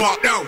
pop down.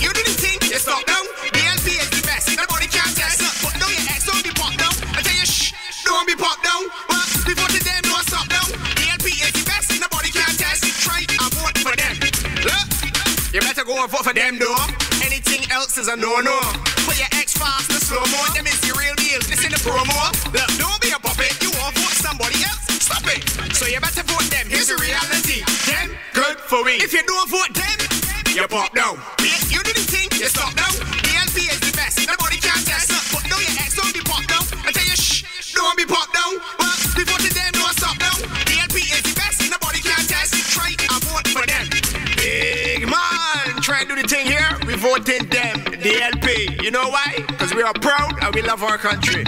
You do the thing, you stop down. DLP is the best, nobody can test. But no, your ex don't be pop down. I tell you, shh, don't be pop down. Well, before to them, no stop down. DLP is the best, nobody can test. Try and vote for them. Look, you better go and vote for them, though. Anything else is a no-no. Put your ex fast and slow-mo. Them is the real deal, this is the promo. Look, don't be a puppet, you won't vote somebody else. Stop it. So you better vote them, here's the reality. Them, good for me. If you don't vote them, you pop down. You do the thing, you stop down. DLP is the best, nobody can test. But no, your ex don't be pop down. I tell you, shh, don't be pop down. Well, before to them, no stop down. DLP is the best, nobody can test. Try and vote for them. Big man, try and do the thing here. We voting them, DLP. You know why? Because we are proud and we love our country.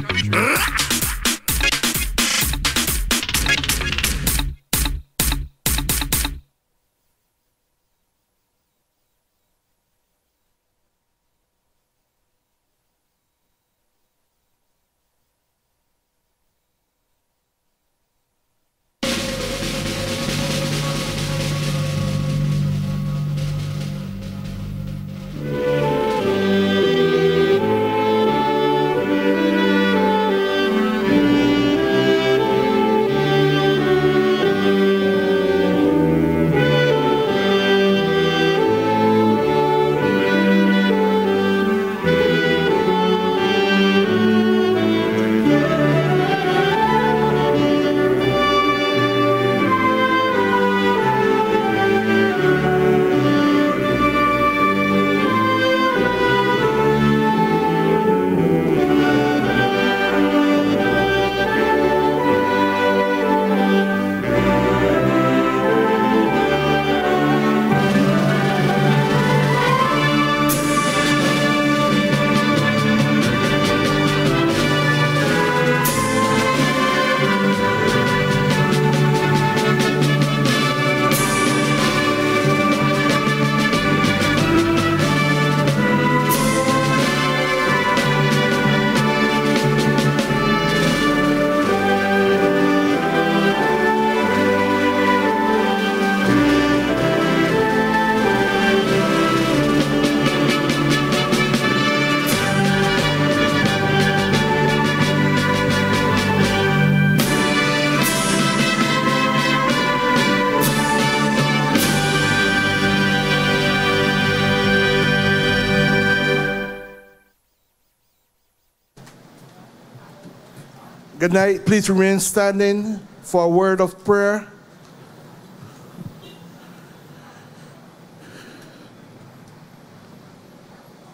Good night. Please remain standing for a word of prayer.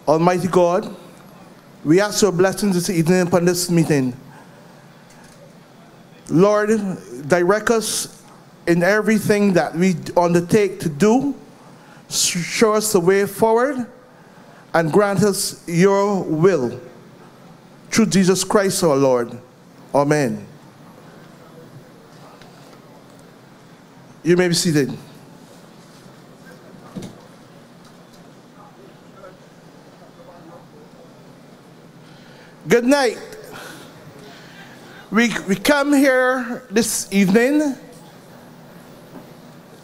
Almighty God, we ask your blessings this evening upon this meeting. Lord, direct us in everything that we undertake to do. Show us the way forward and grant us your will. Through Jesus Christ our Lord. Amen. You may be seated. Good night. We come here this evening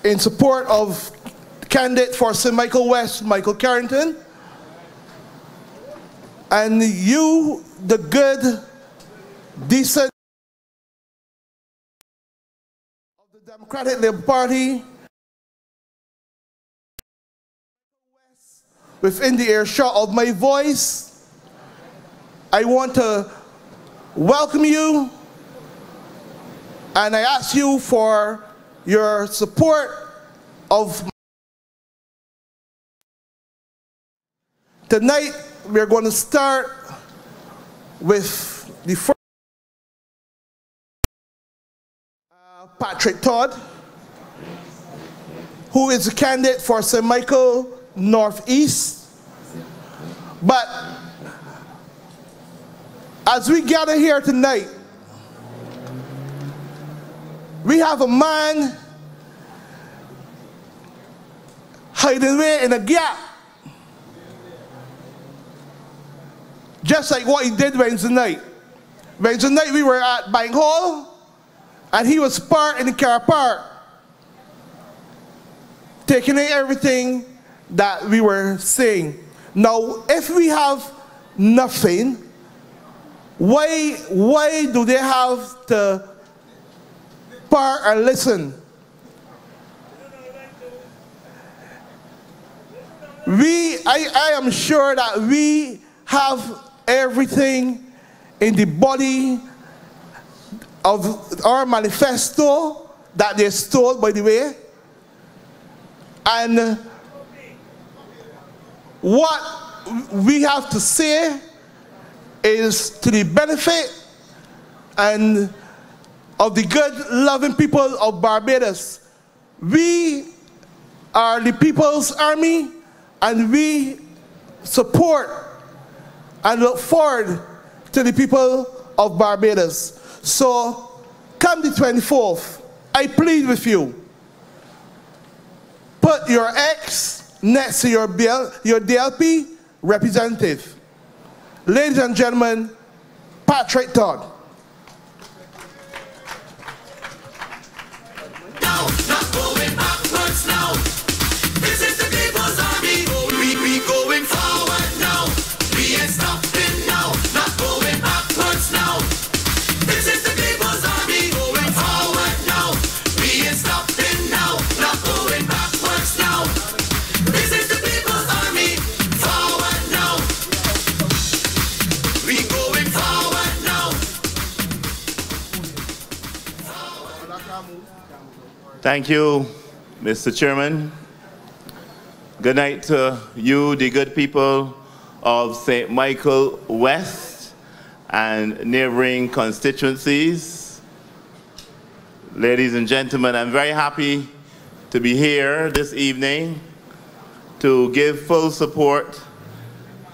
in support of candidate for St. Michael West, Michael Carrington, and you, the good, decent of the Democratic Labour Party, within the earshot of my voice, I want to welcome you, and I ask you for your support of. Tonight, we're going to start with the first. Patrick Todd, who is a candidate for St. Michael Northeast. But as we gather here tonight, we have a man hiding away in a gap, just like what he did Wednesday night. Wednesday night we were at Bank Hall, and he was parked in the car park, taking in everything that we were saying. Now, if we have nothing, why do they have to park and listen? I am sure that we have everything in the body of our manifesto that they stole, by the way. And what we have to say is to the benefit and of the good, loving people of Barbados. We are the People's Army, and we support and look forward to the people of Barbados. So, come the 24th, I plead with you, put your X next to your DLP representative. Ladies and gentlemen, Patrick Todd. No, not going backwards now. This is the People's Army. We going forward now. We ain't stopping now, not going backwards now. This is the People's Army. Going forward now. We ain't stopping now, not going backwards now. This is the People's Army. Forward now. We going forward now. Thank you, Mr. Chairman. Good night to you, the good people of St. Michael West and neighboring constituencies. Ladies and gentlemen, I'm very happy to be here this evening to give full support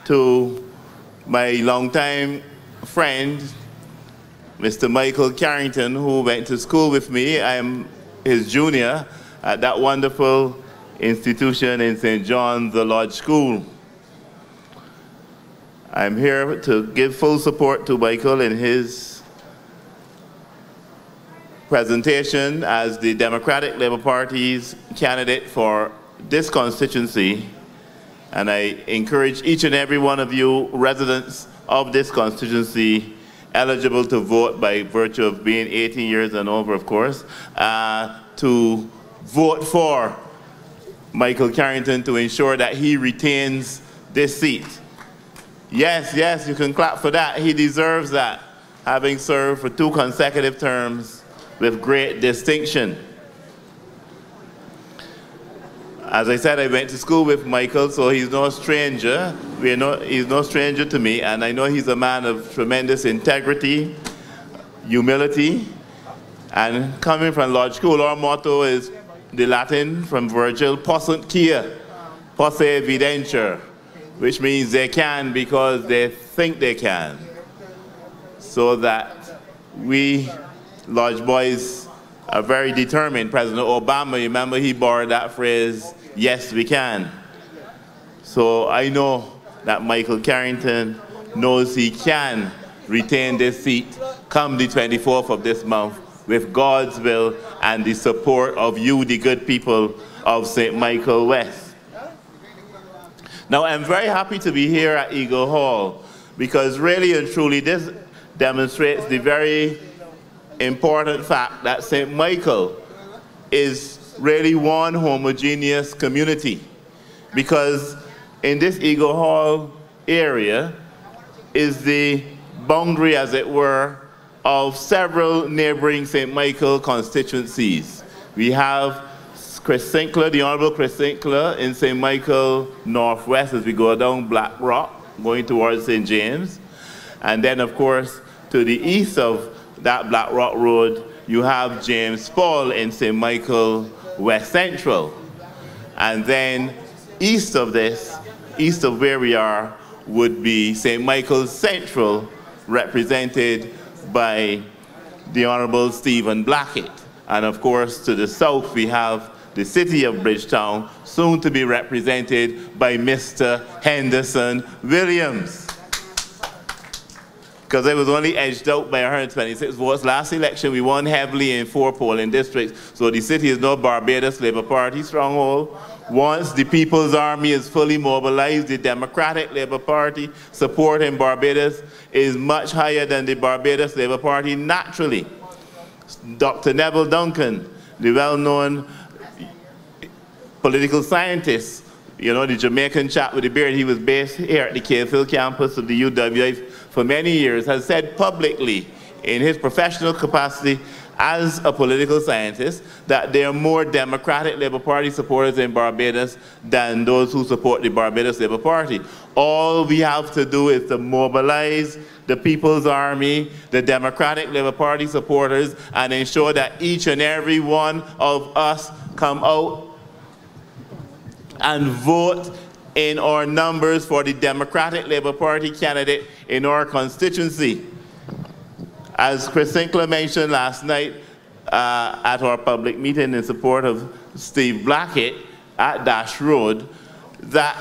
to my longtime friend, Mr. Michael Carrington, who went to school with me. I am his junior at that wonderful institution in St. John the Lodge School. I'm here to give full support to Michael in his presentation as the Democratic Labour Party's candidate for this constituency. And I encourage each and every one of you residents of this constituency eligible to vote by virtue of being 18 years and over, of course, to vote for Michael Carrington to ensure that he retains this seat. Yes, yes, you can clap for that. He deserves that, having served for 2 consecutive terms with great distinction. As I said, I went to school with Michael, so he's no stranger. He's no stranger to me, and I know he's a man of tremendous integrity, humility, and coming from Lodge School, our motto is the Latin from Virgil, possunt quia, posse videntur, which means they can because they think they can. So that we Lodge boys are very determined. President Obama, remember, he borrowed that phrase, yes, we can. So I know that Michael Carrington knows he can retain this seat come the 24th of this month with God's will and the support of you, the good people of St. Michael West. Now, I'm very happy to be here at Eagle Hall because really and truly this demonstrates the very important fact that St. Michael is really one homogeneous community, because in this Eagle Hall area is the boundary, as it were, of several neighboring St. Michael constituencies. We have Chris Sinclair, the Honorable Chris Sinclair in St. Michael Northwest as we go down Black Rock, going towards St. James. And then, of course, to the east of that Black Rock Road, you have James Paul in St. Michael West Central. And then east of this, east of where we are, would be St. Michael Central, represented by the Honorable Stephen Blackett. And of course, to the south, we have the city of Bridgetown, soon to be represented by Mr. Henderson Williams. Because it was only edged out by 126 votes. Last election, we won heavily in 4 polling districts. So the city is now Barbados Labour Party stronghold, Once the People's Army is fully mobilized, the Democratic Labour Party support in Barbados is much higher than the Barbados Labour Party naturally. Dr. Neville Duncan, the well-known political scientist, you know, the Jamaican chap with the beard, he was based here at the Cave Hill campus of the UWI for many years, has said publicly in his professional capacity as a political scientist that there are more Democratic Labour Party supporters in Barbados than those who support the Barbados Labour Party. All we have to do is to mobilize the People's Army, the Democratic Labour Party supporters, and ensure that each and every one of us come out and vote in our numbers for the Democratic Labour Party candidate in our constituency. As Chris Sinclair mentioned last night at our public meeting in support of Steve Blackett at Dash Road, that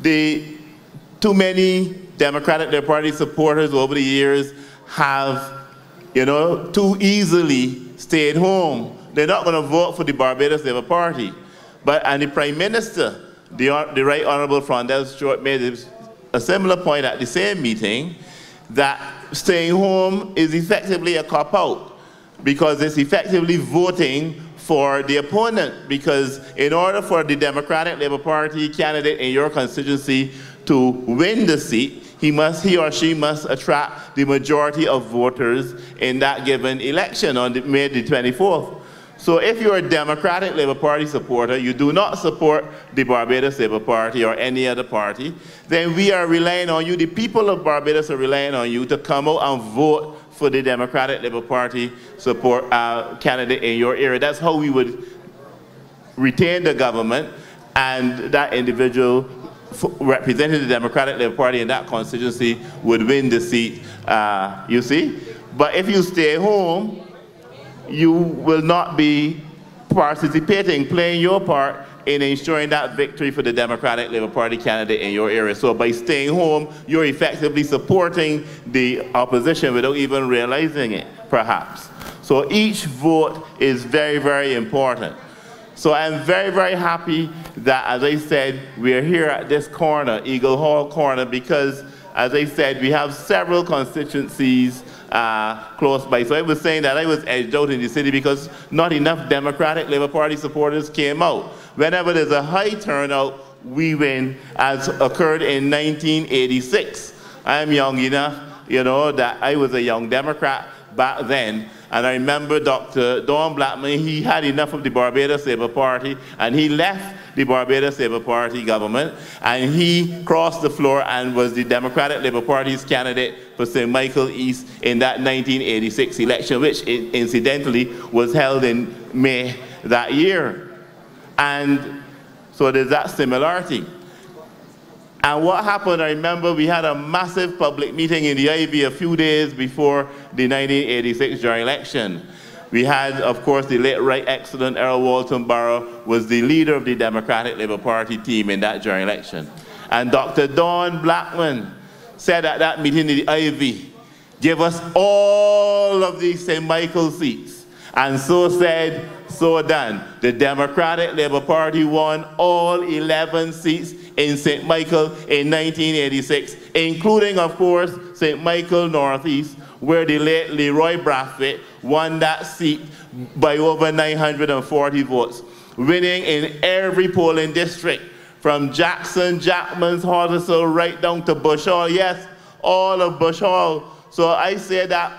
too many Democratic Labour Party supporters over the years have, you know, too easily stayed home. They're not going to vote for the Barbados Labour Party. And the Prime Minister, the Right Honourable Frondell Stewart, made a similar point at the same meeting, that staying home is effectively a cop-out because it's effectively voting for the opponent, because in order for the Democratic Labour Party candidate in your constituency to win the seat, he or she must attract the majority of voters in that given election on May the 24th. So if you're a Democratic Labour Party supporter, you do not support the Barbados Labour Party or any other party, then we are relying on you, the people of Barbados are relying on you to come out and vote for the Democratic Labour Party support candidate in your area. That's how we would retain the government, and that individual representing the Democratic Labour Party in that constituency would win the seat, you see? But if you stay home, you will not be participating, playing your part in ensuring that victory for the Democratic Labour Party candidate in your area. So by staying home, you're effectively supporting the opposition without even realizing it, perhaps. So each vote is very, very important. So I'm very, very happy that, as I said, we're here at this corner, Eagle Hall corner, because, as I said, we have several constituencies close by. So I was saying that I was edged out in the city because not enough Democratic Labour Party supporters came out. Whenever there's a high turnout, we win, as occurred in 1986. I'm young enough, you know, that I was a young Democrat back then. And I remember Dr. Don Blackman, he had enough of the Barbados Labour Party, and he left the Barbados Labour Party government, and he crossed the floor and was the Democratic Labour Party's candidate for St. Michael East in that 1986 election, which incidentally was held in May that year. And so there's that similarity. And what happened, I remember we had a massive public meeting in the Ivy a few days before the 1986 general election. We had, of course, the late Right Excellent Earl Walton Barrow was the leader of the Democratic Labour Party team in that general election. And Dr. Don Blackman said at that meeting in the Ivy, give us all of the St. Michael seats. And so said, so done. The Democratic Labour Party won all 11 seats in St. Michael in 1986, including, of course, St. Michael Northeast, where the late Leroy Brathwaite won that seat by over 940 votes, winning in every polling district, from Jackson, Jackman's, Hoddesdale, right down to Bush Hall. Yes, all of Bush Hall. So I say that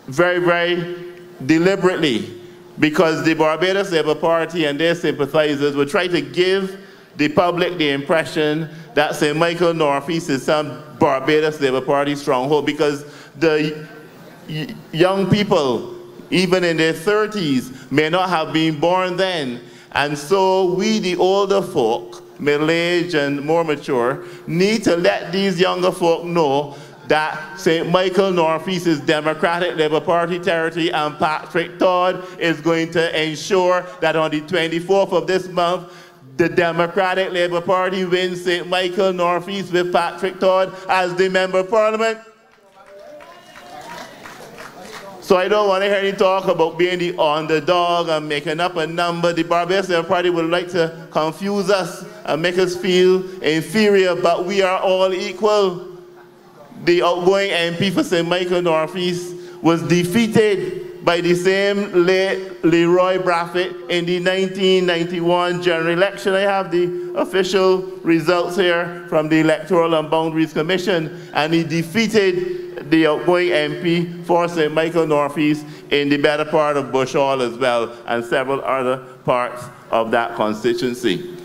very, very deliberately, because the Barbados Labour Party and their sympathizers would try to give the public the impression that St. Michael Northeast is some Barbados Labour Party stronghold, because the young people, even in their 30s, may not have been born then. And so we, the older folk, middle-aged and more mature, need to let these younger folk know that St. Michael Northeast is Democratic Labour Party territory, and Patrick Todd is going to ensure that on the 24th of this month, the Democratic Labour Party wins St. Michael Northeast with Patrick Todd as the Member of Parliament. So I don't want to hear any talk about being the underdog and making up a number. The Barbados Labour Party would like to confuse us and make us feel inferior, but we are all equal. The outgoing MP for St. Michael Northeast was defeated by the same Leroy Braffett in the 1991 general election. I have the official results here from the Electoral and Boundaries Commission, and he defeated the outgoing MP for St. Michael Northeast in the better part of Bush Hall as well, and several other parts of that constituency.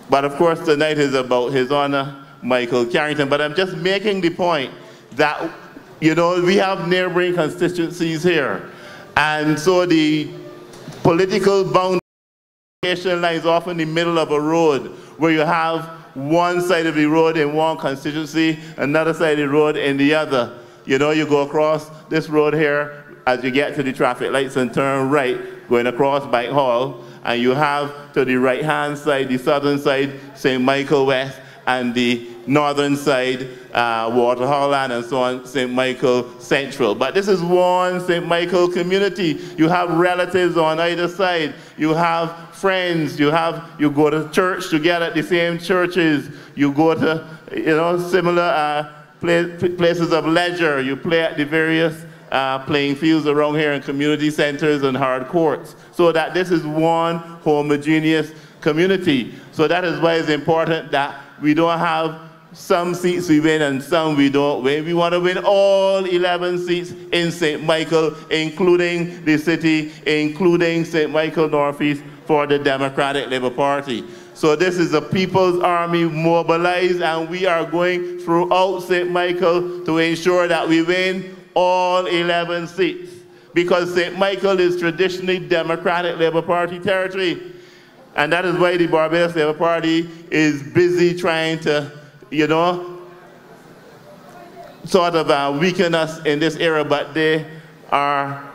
But of course tonight is about His Honor Michael Carrington. But I'm just making the point that, you know, we have neighboring constituencies here, and so the political boundary lies off in the middle of a road where you have one side of the road in one constituency, another side of the road in the other. You know, you go across this road here as you get to the traffic lights and turn right, going across Bank Hall, and you have to the right-hand side, the southern side, St. Michael West, and the northern side, Waterholland and so on, St. Michael Central. But this is one St. Michael community. You have relatives on either side. You have friends. You go to church together at the same churches. You go to, you know, similar places of leisure. You play at the various playing fields around here in community centers and hard courts. So that this is one homogeneous community. So that is why it's important that we don't have some seats we win and some we don't win. We want to win all 11 seats in St. Michael, including the city, including St. Michael Northeast for the Democratic Labour Party. So this is a People's Army mobilized, and we are going throughout St. Michael to ensure that we win all 11 seats, because St. Michael is traditionally Democratic Labour Party territory. And that is why the Barbados Labour Party is busy trying to, you know, sort of weaken us in this era, but they are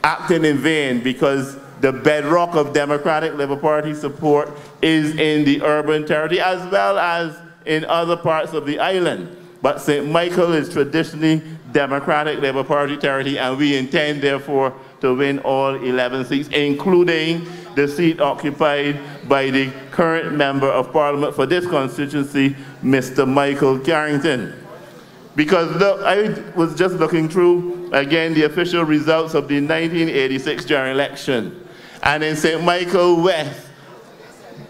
acting in vain, because the bedrock of Democratic Labour Party support is in the urban territory as well as in other parts of the island. But St. Michael is traditionally Democratic Labour Party territory, and we intend, therefore, to win all 11 seats, including the seat occupied by the current Member of Parliament for this constituency, Mr. Michael Carrington. Because look, I was just looking through, again, the official results of the 1986 general election. And in St. Michael West,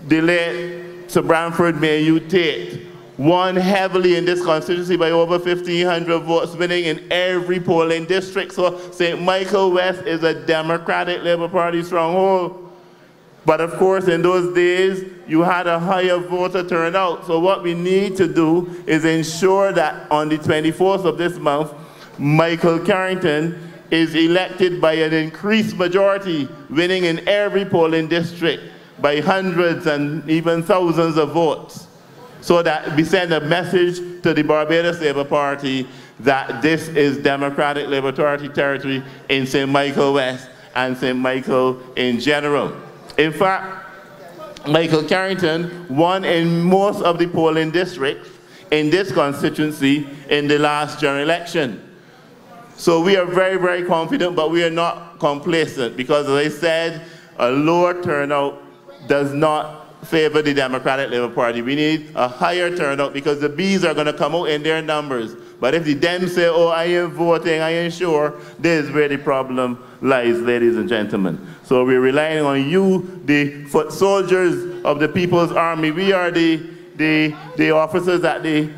the late Sir Branford Mayhew Tate won heavily in this constituency by over 1,500 votes, winning in every polling district. So St. Michael West is a Democratic Labour Party stronghold. But of course, in those days, you had a higher voter turnout. So what we need to do is ensure that on the 24th of this month, Michael Carrington is elected by an increased majority, winning in every polling district by hundreds and even thousands of votes, so that we send a message to the Barbados Labour Party that this is Democratic Labour Party territory in St. Michael West and St. Michael in general. In fact, Michael Carrington won in most of the polling districts in this constituency in the last general election. So we are very, very confident, but we are not complacent, because as I said, a lower turnout does not favor the Democratic Labour Party. We need a higher turnout, because the Bs are going to come out in their numbers. But if the Dems say, oh, I ain't voting, I ain't sure, this is where the problem lies, ladies and gentlemen. So we're relying on you, the foot soldiers of the People's Army. We are the officers at the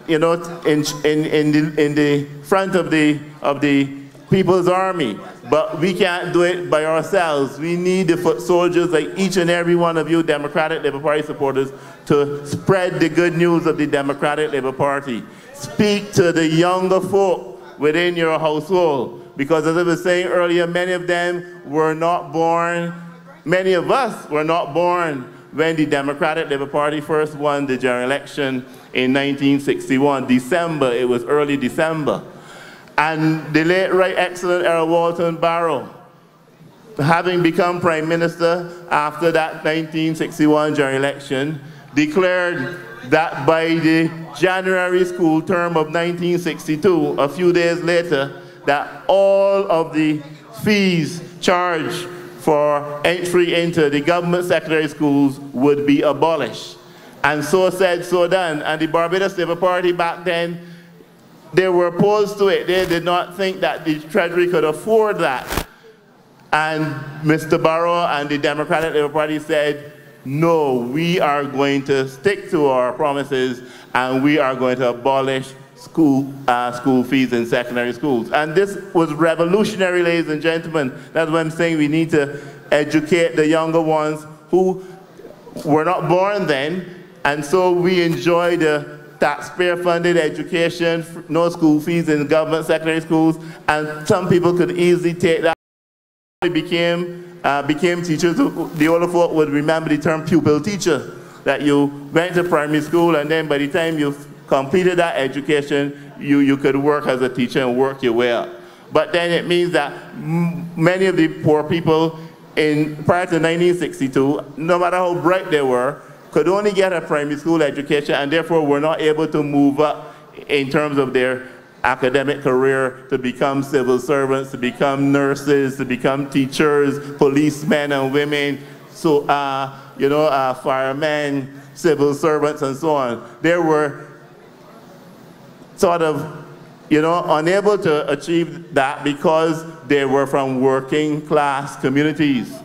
you know, in the front of the People's Army. But we can't do it by ourselves. We need the foot soldiers like each and every one of you Democratic Labour Party supporters to spread the good news of the Democratic Labour Party. Speak to the younger folk within your household, because as I was saying earlier, many of them were not born, many of us were not born when the Democratic Labour Party first won the general election in 1961. December, it was early December. And the late Right Excellent Earl Walton Barrow, having become Prime Minister after that 1961 general election, declared that by the January school term of 1962, a few days later, that all of the fees charged for entry into the government secondary schools would be abolished. And so said, so done. And the Barbados Labour Party back then, they were opposed to it. They did not think that the Treasury could afford that. And Mr. Barrow and the Democratic Labour Party said, no, we are going to stick to our promises and we are going to abolish school fees in secondary schools. And this was revolutionary, ladies and gentlemen. That's why I'm saying we need to educate the younger ones who were not born then, and so we enjoy the taxpayer-funded education, no school fees in government secondary schools, and some people could easily take that. Became teachers. The older folk would remember the term pupil teacher, that you went to primary school and then by the time you completed that education, you could work as a teacher and work your way up. But then it means that many of the poor people prior to 1962, no matter how bright they were, could only get a primary school education and therefore were not able to move up in terms of their academic career to become civil servants, to become nurses, to become teachers, policemen and women, so firemen, civil servants and so on. They were sort of unable to achieve that because they were from working class communities.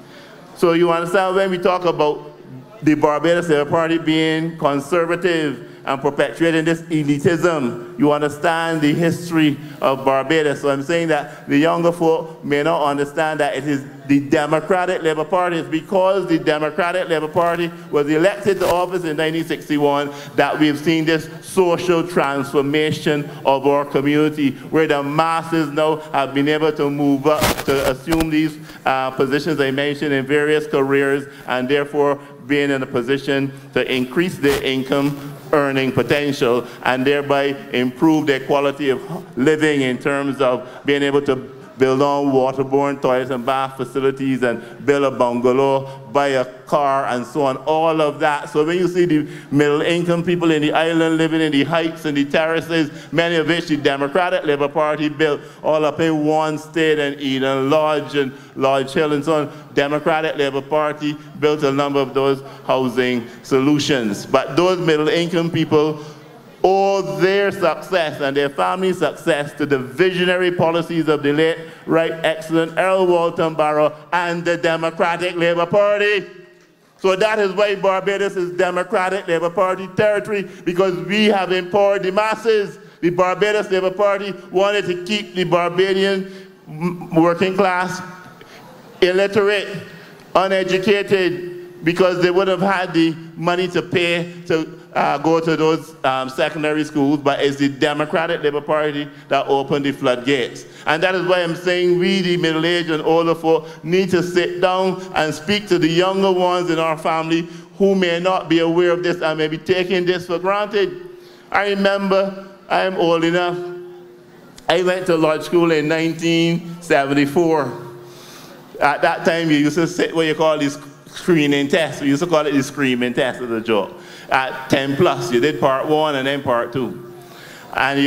So you understand when we talk about the Barbados Labour Party being conservative and perpetuating this elitism, you understand the history of Barbados. So I'm saying that the younger folk may not understand that it is the Democratic Labour Party. It's because the Democratic Labour Party was elected to office in 1961 that we've seen this social transformation of our community, where the masses now have been able to move up to assume these positions I mentioned in various careers, and therefore being in a position to increase their income earning potential and thereby improve their quality of living in terms of being able to build on waterborne toilets and bath facilities and build a bungalow, buy a car and so on, all of that. So when you see the middle income people in the island living in the heights and the terraces, many of which the Democratic Labour Party built all up in one state and Eden Lodge and Lodge Hill and so on, Democratic Labour Party built a number of those housing solutions. But those middle income people owe their success and their family success to the visionary policies of the late Right Excellent Earl Walton Barrow and the Democratic Labour Party. So that is why Barbados is Democratic Labour Party territory, because we have empowered the masses. The Barbados Labour Party wanted to keep the Barbadian working class illiterate, uneducated, because they would have had the money to pay to go to those secondary schools, but it's the Democratic Labour Party that opened the floodgates. And that is why I'm saying we, the middle-aged and older folk, need to sit down and speak to the younger ones in our family who may not be aware of this and may be taking this for granted. I remember, I am old enough, I went to Lodge School in 1974. At that time, you used to sit what you call this screening test. We used to call it the screaming test as a joke. At 10 plus, you did part 1 and then part 2. And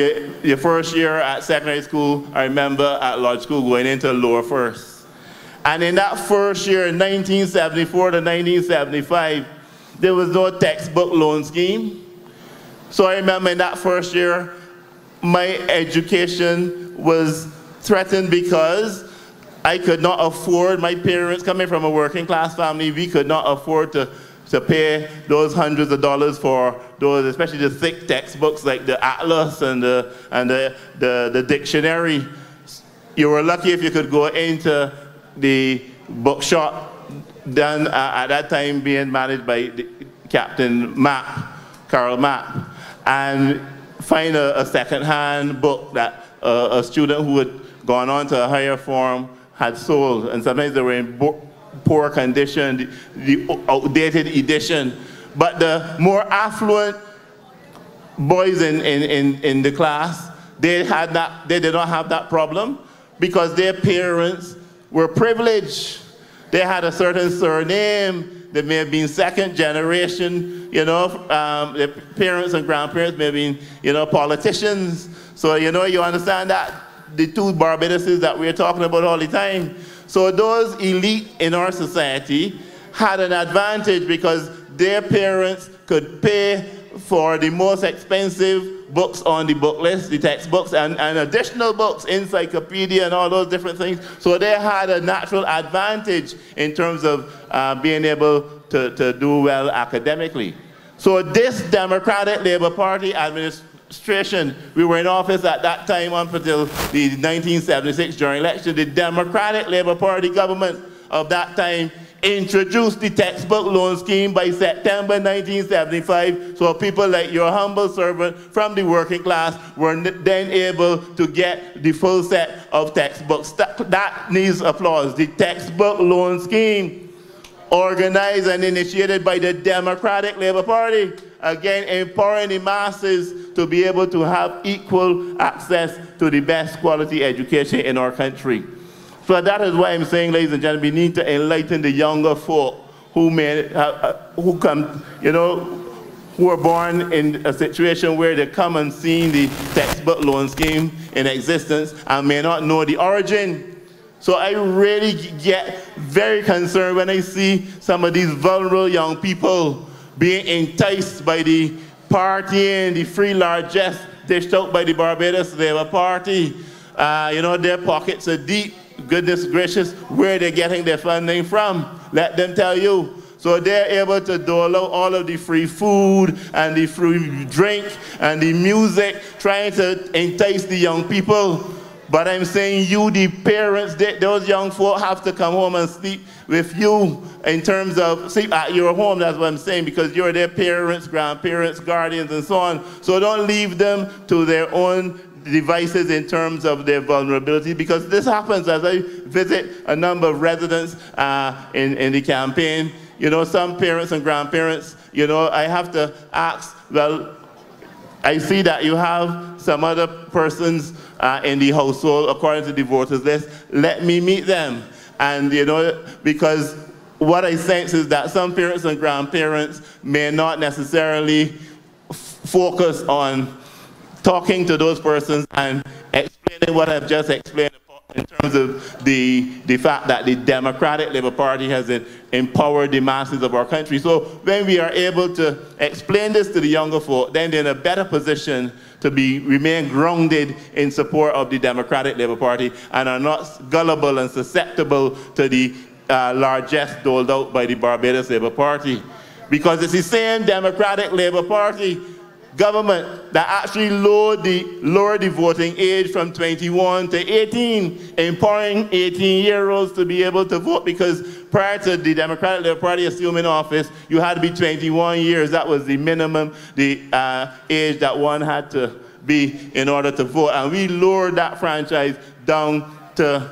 your first year at secondary school, I remember at Lodge School going into lower first. And in that first year, 1974 to 1975, there was no textbook loan scheme. So I remember in that first year, my education was threatened because I could not afford, my parents coming from a working class family, we could not afford to pay those hundreds of dollars for those, especially the thick textbooks like the Atlas and the dictionary. You were lucky if you could go into the bookshop done at that time being managed by Captain Mapp, Carol Mapp, and find a second-hand book that a student who had gone on to a higher form had sold, and sometimes they were in poor condition, the outdated edition. But the more affluent boys in the class, they did not have that problem because their parents were privileged. They had a certain surname. They may have been second generation, their parents and grandparents may have been, politicians. So, you understand that the two Barbadoses that we're talking about all the time. So those elite in our society had an advantage because their parents could pay for the most expensive books on the book list, the textbooks, and additional books, encyclopedia and all those different things. So they had a natural advantage in terms of being able to do well academically. So this Democratic Labour Party administration, we were in office at that time up until the 1976 general election. The Democratic Labour Party government of that time introduced the textbook loan scheme by September 1975, so people like your humble servant from the working class were then able to get the full set of textbooks. That needs applause. The textbook loan scheme, organized and initiated by the Democratic Labour Party, again empowering the masses to be able to have equal access to the best quality education in our country. So that is why I'm saying, ladies and gentlemen, we need to enlighten the younger folk who come, you know, who are born in a situation where they come and see the textbook loan scheme in existence and may not know the origin. So I really get very concerned when I see some of these vulnerable young people being enticed by the partying, the free largesse dished out by the Barbados Labour Party. You know, their pockets are deep. Goodness gracious, where they're getting their funding from, let them tell you. So they're able to dole out all of the free food and the free drink and the music, trying to entice the young people. But I'm saying you, the parents, those young folk have to come home and sleep with you in terms of sleep at your home. That's what I'm saying, because you're their parents, grandparents, guardians, and so on. So don't leave them to their own devices in terms of their vulnerability, because this happens as I visit a number of residents in the campaign. You know, some parents and grandparents, you know, I have to ask, well, I see that you have some other persons in the household according to the voters list. Let me meet them. And, you know, because what I sense is that some parents and grandparents may not necessarily focus on talking to those persons and explaining what I've just explained in terms of the fact that the Democratic Labour Party has empowered the masses of our country. So when we are able to explain this to the younger folk, then they're in a better position to remain grounded in support of the Democratic Labour Party and are not gullible and susceptible to the largesse doled out by the Barbados Labour Party. Because it's the same Democratic Labour Party government that actually lowered the voting age from 21 to 18, empowering 18-year-olds to be able to vote, because prior to the Democratic Labour Party assuming office, you had to be 21 years. That was the minimum, the age that one had to be in order to vote. And we lowered that franchise down to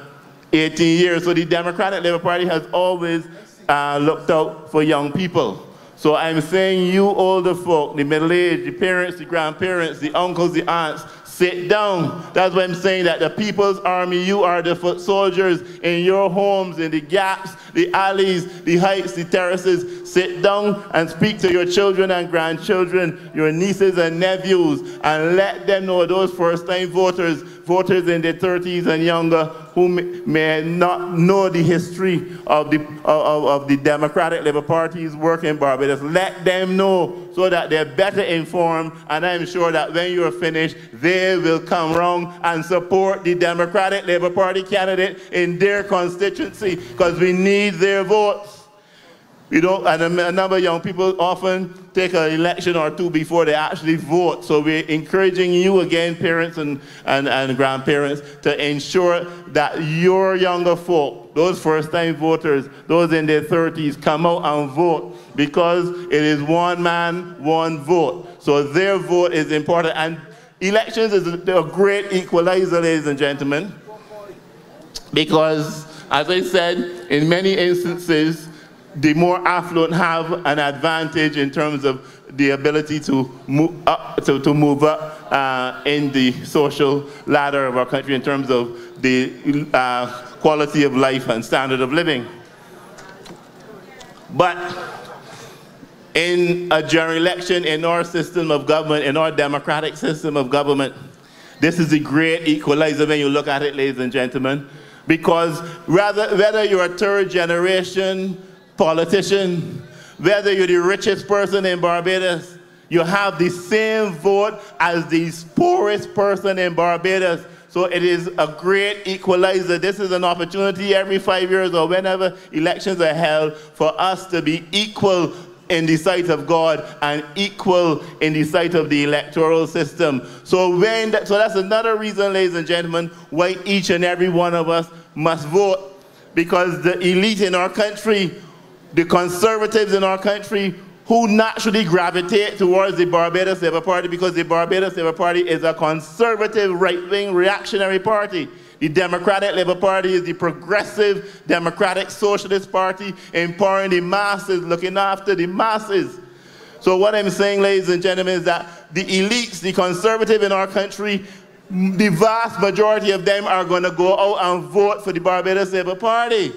18 years. So the Democratic Labour Party has always looked out for young people. So I'm saying you older folk, the middle-aged, the parents, the grandparents, the uncles, the aunts, sit down. That's why I'm saying that the People's Army, you are the foot soldiers in your homes, in the gaps, the alleys, the heights, the terraces. Sit down and speak to your children and grandchildren, your nieces and nephews, and let them know, those first-time voters in their 30s and younger, who may not know the history of the Democratic Labour Party's work in Barbados. Let them know so that they're better informed, and I'm sure that when you're finished, they will come around and support the Democratic Labour Party candidate in their constituency, because we need their votes. You know, and a number of young people often take an election or two before they actually vote. So we're encouraging you again, parents and grandparents, to ensure that your younger folk, those first-time voters, those in their 30s, come out and vote, because it is one man, one vote. So their vote is important. And elections is a great equalizer, ladies and gentlemen, because, as I said, in many instances, the more affluent have an advantage in terms of the ability to move up, in the social ladder of our country in terms of the quality of life and standard of living. But in a general election, in our system of government, in our democratic system of government, This is the great equalizer when you look at it, ladies and gentlemen, because whether you're a third generation politician, whether you're the richest person in Barbados, you have the same vote as the poorest person in Barbados. So it is a great equalizer. This is an opportunity every 5 years or whenever elections are held for us to be equal in the sight of God and equal in the sight of the electoral system. So that's another reason, ladies and gentlemen, why each and every one of us must vote. Because the elite in our country, the conservatives in our country, who naturally gravitate towards the Barbados Labour Party, because the Barbados Labour Party is a conservative, right-wing, reactionary party. The Democratic Labour Party is the progressive, democratic, socialist party, empowering the masses, looking after the masses. So what I'm saying, ladies and gentlemen, is that the elites, the conservative in our country, the vast majority of them are going to go out and vote for the Barbados Labour Party.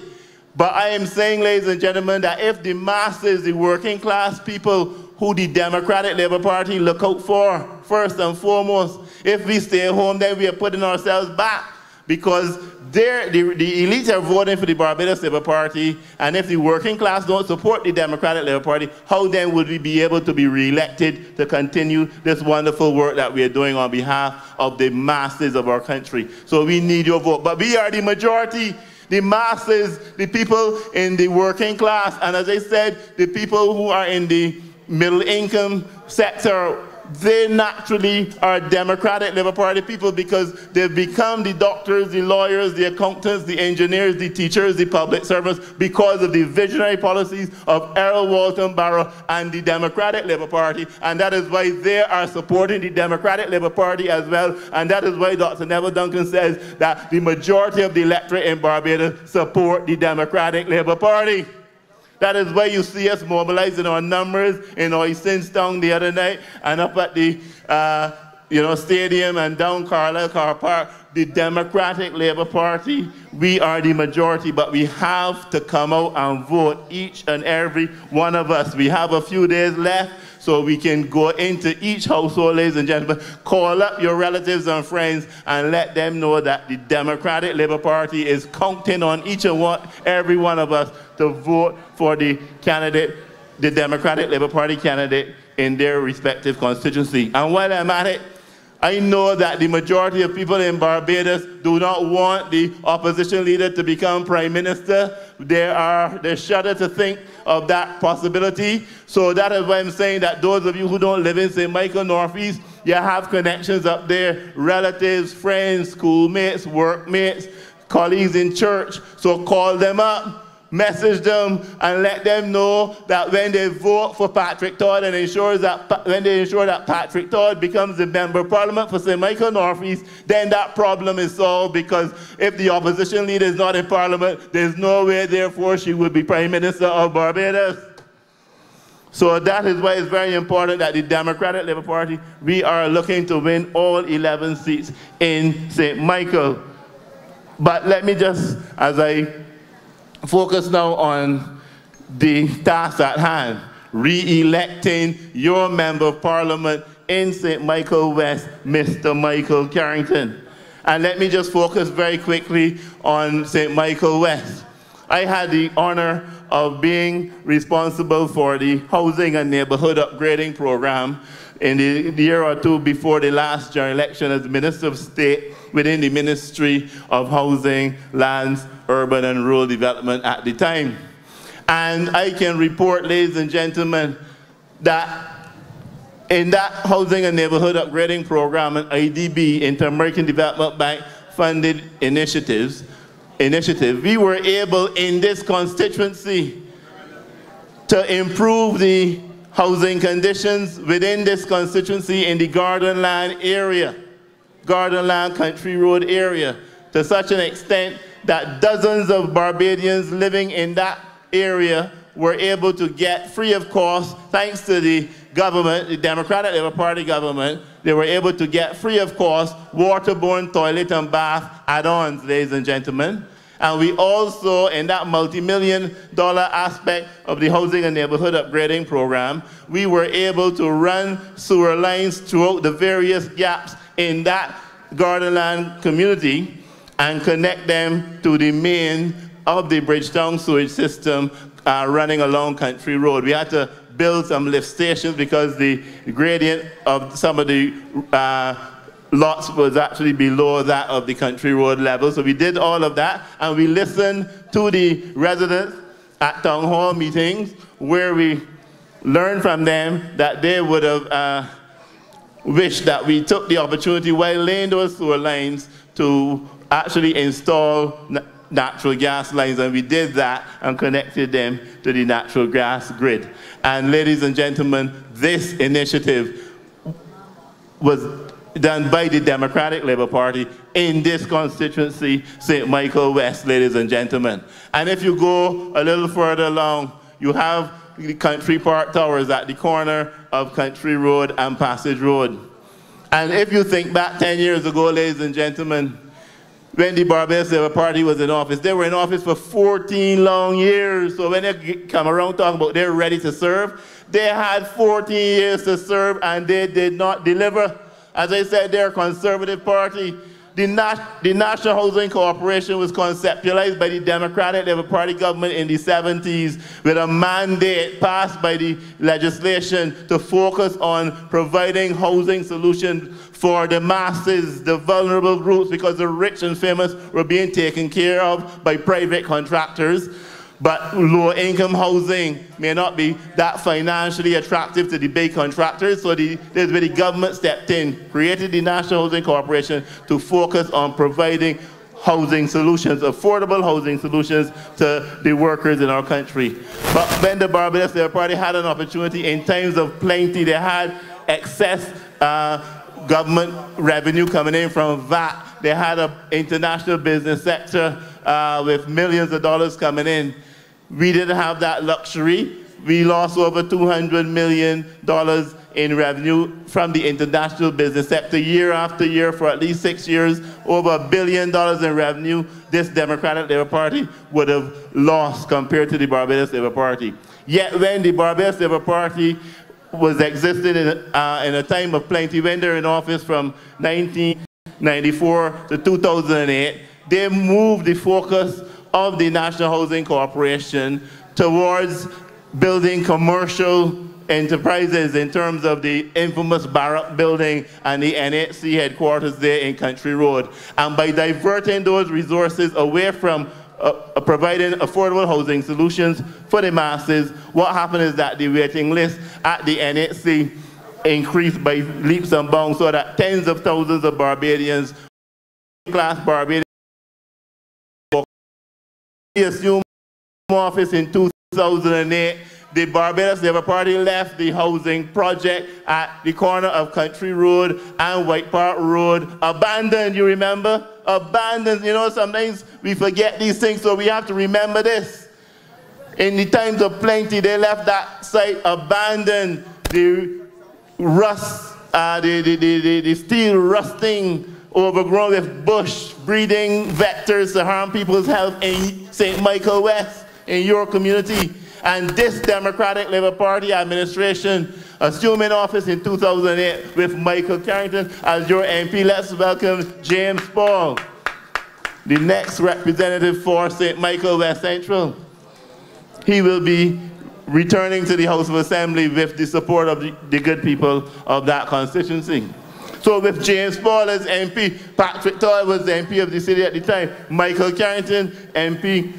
But I am saying, ladies and gentlemen, that if the masses, the working class people who the Democratic Labour Party look out for, first and foremost, if we stay home, then we are putting ourselves back. Because the elites are voting for the Barbados Labour Party, and if the working class don't support the Democratic Labour Party, how then would we be able to be re-elected to continue this wonderful work that we are doing on behalf of the masses of our country? So we need your vote. But we are the majority. The masses, the people in the working class, and as I said, the people who are in the middle income sector, they naturally are Democratic Labour Party people because they've become the doctors, the lawyers, the accountants, the engineers, the teachers, the public servants because of the visionary policies of Errol Walton Barrow and the Democratic Labour Party. And that is why they are supporting the Democratic Labour Party as well. And that is why Dr. Neville Duncan says that the majority of the electorate in Barbados support the Democratic Labour Party. That is why you see us mobilizing our numbers in Oisinstown the other night and up at the stadium and down Carlisle Car Park. The Democratic Labour Party, we are the majority, but we have to come out and vote, each and every one of us. We have a few days left, so we can go into each household, ladies and gentlemen, call up your relatives and friends and let them know that the Democratic Labour Party is counting on each and every one of us to vote for the candidate, the Democratic Labour Party candidate in their respective constituency. And while I'm at it, I know that the majority of people in Barbados do not want the opposition leader to become prime minister. They shudder to think of that possibility. So that is why I'm saying that those of you who don't live in St. Michael Northeast, you have connections up there, relatives, friends, schoolmates, workmates, colleagues in church. So call them up, message them, and let them know that when they vote for Patrick Todd and when they ensure that Patrick Todd becomes the Member of Parliament for St. Michael Northeast, then that problem is solved, because if the opposition leader is not in Parliament, there's no way, therefore, she would be Prime Minister of Barbados. So that is why it's very important that the Democratic Labour Party, we are looking to win all 11 seats in St. Michael. But let me just, as I focus now on the task at hand, re-electing your Member of Parliament in St. Michael West, Mr. Michael Carrington. And let me just focus very quickly on St. Michael West. I had the honor of being responsible for the housing and neighborhood upgrading program in the year or two before the last general election as Minister of State within the Ministry of Housing, Lands, Urban and Rural Development at the time. And I can report, ladies and gentlemen, that in that housing and neighborhood upgrading program, an IDB, Inter-American Development Bank funded initiative, we were able in this constituency to improve the housing conditions within this constituency in the Gardenland area, Gardenland Country Road area, to such an extent that dozens of Barbadians living in that area were able to get free of cost, thanks to the government, the Democratic Labour Party government, they were able to get free of cost waterborne toilet and bath add-ons, ladies and gentlemen. And we also, in that multi-million-dollar aspect of the housing and neighborhood upgrading program, we were able to run sewer lines throughout the various gaps in that Gardenland community and connect them to the main of the Bridgetown sewage system running along Country Road. We had to build some lift stations because the gradient of some of the lots was actually below that of the Country Road level. So we did all of that, and we listened to the residents at town hall meetings where we learned from them that they would have wished that we took the opportunity while laying those sewer lines to actually install natural gas lines, and we did that and connected them to the natural gas grid. And ladies and gentlemen, this initiative was done by the Democratic Labour Party in this constituency, St. Michael West, ladies and gentlemen. And if you go a little further along, you have the Country Park Towers at the corner of Country Road and Passage Road. And if you think back 10 years ago, ladies and gentlemen, when the Barbados Labour Party was in office, they were in office for 14 long years. So when they come around talking about they're ready to serve, they had 14 years to serve and they did not deliver. As I said, they're a conservative party. The National Housing Corporation was conceptualized by the Democratic Labour Party government in the 70s with a mandate passed by the legislation to focus on providing housing solutions for the masses, the vulnerable groups, because the rich and famous were being taken care of by private contractors. But low-income housing may not be that financially attractive to the big contractors, so this is where the government stepped in, created the National Housing Corporation to focus on providing housing solutions, affordable housing solutions to the workers in our country. But when the Barbados Labour Party had an opportunity in times of plenty, they had excess government revenue coming in from VAT. They had an international business sector with millions of dollars coming in. We didn't have that luxury. We lost over $200 million in revenue from the international business sector year after year for at least 6 years. Over $1 billion in revenue this Democratic Labour Party would have lost compared to the Barbados Labour Party. Yet when the Barbados Labour Party was existing in a time of plenty, when they're in office from 1994 to 2008, they moved the focus of the National Housing Corporation towards building commercial enterprises in terms of the infamous Barrack building and the NHC headquarters there in Country Road. And by diverting those resources away from providing affordable housing solutions for the masses, what happened is that the waiting list at the NHC increased by leaps and bounds, so that tens of thousands of Barbadians, class Barbadians, assumed office in 2008. The Barbados Labour Party left the housing project at the corner of Country Road and White Park Road abandoned, you remember? Abandoned. You know, sometimes we forget these things, so we have to remember this. In the times of plenty, they left that site abandoned. The rust, the steel rusting, overgrown with bush, breeding vectors to harm people's health in St. Michael West, in your community. And this Democratic Labour Party administration assuming office in 2008 with Michael Carrington as your MP. Let's welcome James Paul, the next representative for St. Michael West Central. He will be returning to the House of Assembly with the support of the good people of that constituency. So with James Paul as MP, Patrick Toy was the MP of the city at the time, Michael Carrington, MP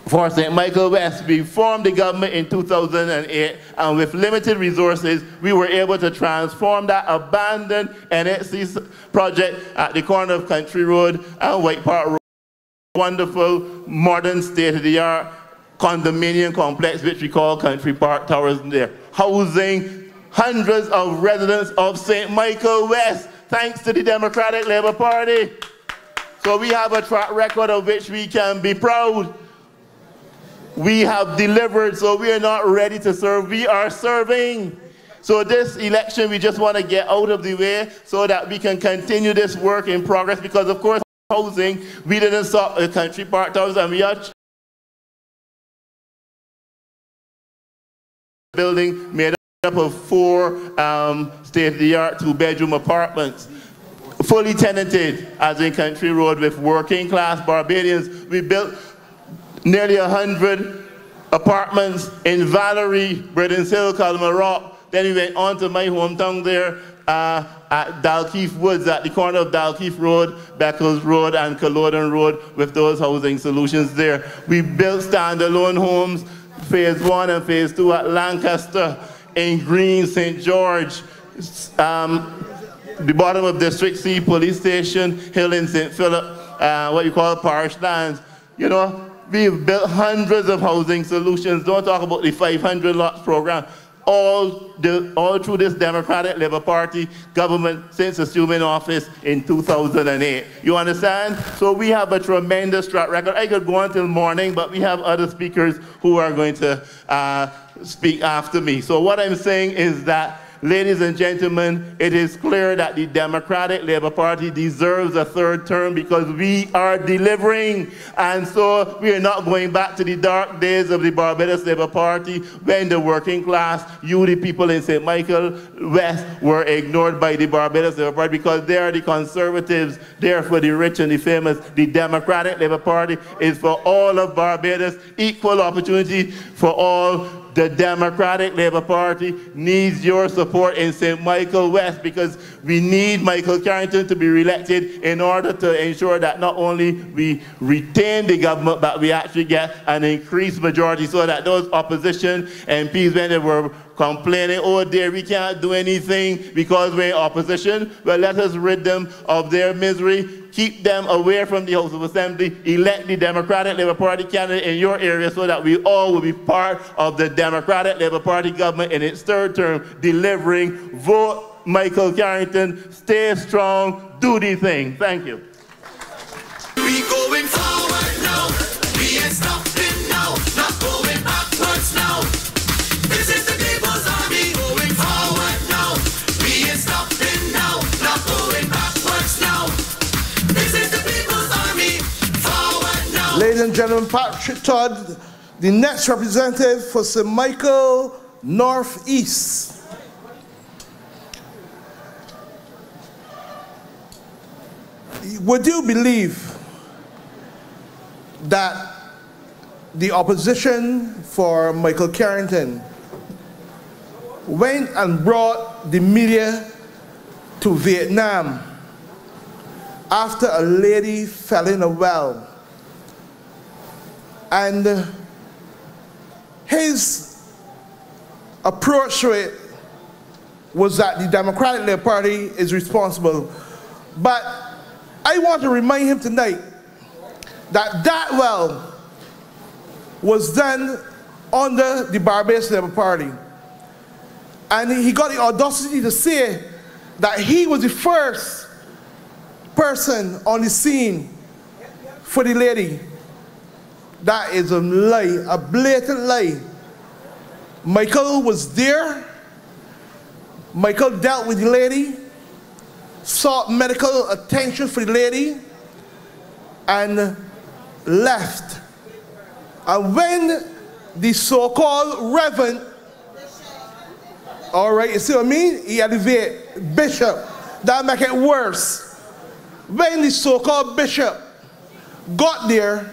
for St. Michael West. We formed the government in 2008, and with limited resources, we were able to transform that abandoned NHC project at the corner of Country Road and White Park Road. Wonderful, modern, state-of-the-art condominium complex, which we call Country Park Towers there, housing hundreds of residents of St. Michael West, thanks to the Democratic Labour Party. So we have a track record of which we can be proud. We have delivered, so we are not ready to serve, we are serving. So this election, we just want to get out of the way so that we can continue this work in progress, because of course, housing, we didn't stop the Country Park Towers, and we are building made up of 4 state-of-the-art 2-bedroom apartments fully tenanted, as in Country Road, with working class Barbadians. We built nearly 100 apartments in Valerie, Bredens Hill, Calma Rock. Then we went on to my hometown there at Dalkeith Woods, at the corner of Dalkeith Road, Beckles Road, and Culloden Road, with those housing solutions there. We built standalone homes, phase 1 and phase 2 at Lancaster, in Green, St. George, the bottom of District C Police Station, Hill in St. Philip, what you call parish lands. You know, we've built hundreds of housing solutions. Don't talk about the 500 lots program. All through this Democratic Labour Party government since assuming office in 2008. You understand? So we have a tremendous track record. I could go on till morning, but we have other speakers who are going to speak after me. So what I'm saying is that, ladies and gentlemen, it is clear that the Democratic Labour Party deserves a third term because we are delivering. And so we are not going back to the dark days of the Barbados Labour Party when the working class, you, the people in St. Michael West, were ignored by the Barbados Labour Party because they are the conservatives, they are for the rich and the famous. The Democratic Labour Party is for all of Barbados, equal opportunity for all. The Democratic Labour Party needs your support in St. Michael West because we need Michael Carrington to be re-elected in order to ensure that not only we retain the government, but we actually get an increased majority so that those opposition MPs, when they were complaining, oh dear, we can't do anything because we're in opposition, well, let us rid them of their misery. Keep them away from the House of Assembly. Elect the Democratic Labour Party candidate in your area so that we all will be part of the Democratic Labour Party government in its third term, delivering. Vote Michael Carrington. Stay strong. Do the thing. Thank you. We going forward now. We ain't stopping now. Not going backwards now. This is the People's Army going forward now. We ain't stopping now. Not going backwards now. This is the People's Army forward now. Ladies and gentlemen, Patrick Todd, the next representative for St. Michael Northeast. Would you believe that the opposition for Michael Carrington went and brought the media to Vietnam after a lady fell in a well? And his approach to it was that the Democratic Labour Party is responsible. But I want to remind him tonight that that well was done under the Barbados Labour Party. And he got the audacity to say that he was the first person on the scene for the lady. That is a lie, a blatant lie. Michael was there. Michael dealt with the lady, sought medical attention for the lady, and left. And when the so-called Reverend, all right, you see what I mean? He elevated Bishop. That make it worse. When the so-called Bishop got there,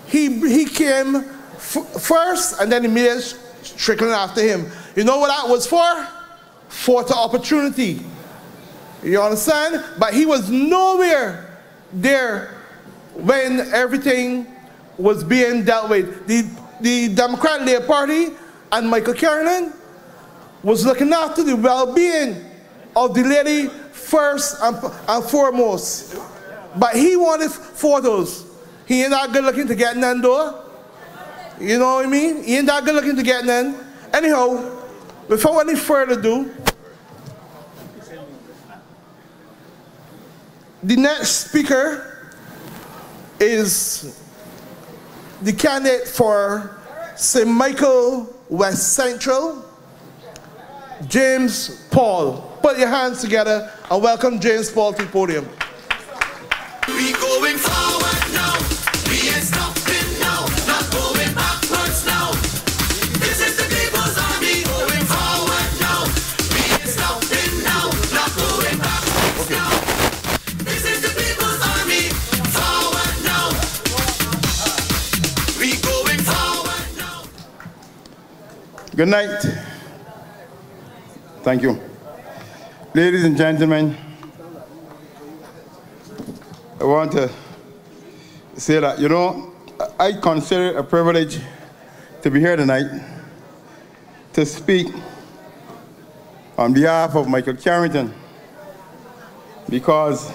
he came first, and then the media trickling after him. You know what that was for? For the opportunity. You understand? But he was nowhere there when everything was being dealt with. The Democratic Labour Party and Michael Carrington was looking after the well-being of the lady first and foremost. But he wanted photos. He ain't that good looking to get none though. You know what I mean? He ain't that good looking to get none. Anyhow, without any further ado, the next speaker is the candidate for St. Michael West Central, James Paul. Put your hands together and welcome James Paul to the podium. We going forward now. We ain't stopping now. Not going backwards now. This is the People's Army going forward now. We ain't stopping now. Not going backwards now. Good night. Thank you. Ladies and gentlemen, I want to say that, you know, I consider it a privilege to be here tonight to speak on behalf of Michael Carrington, because,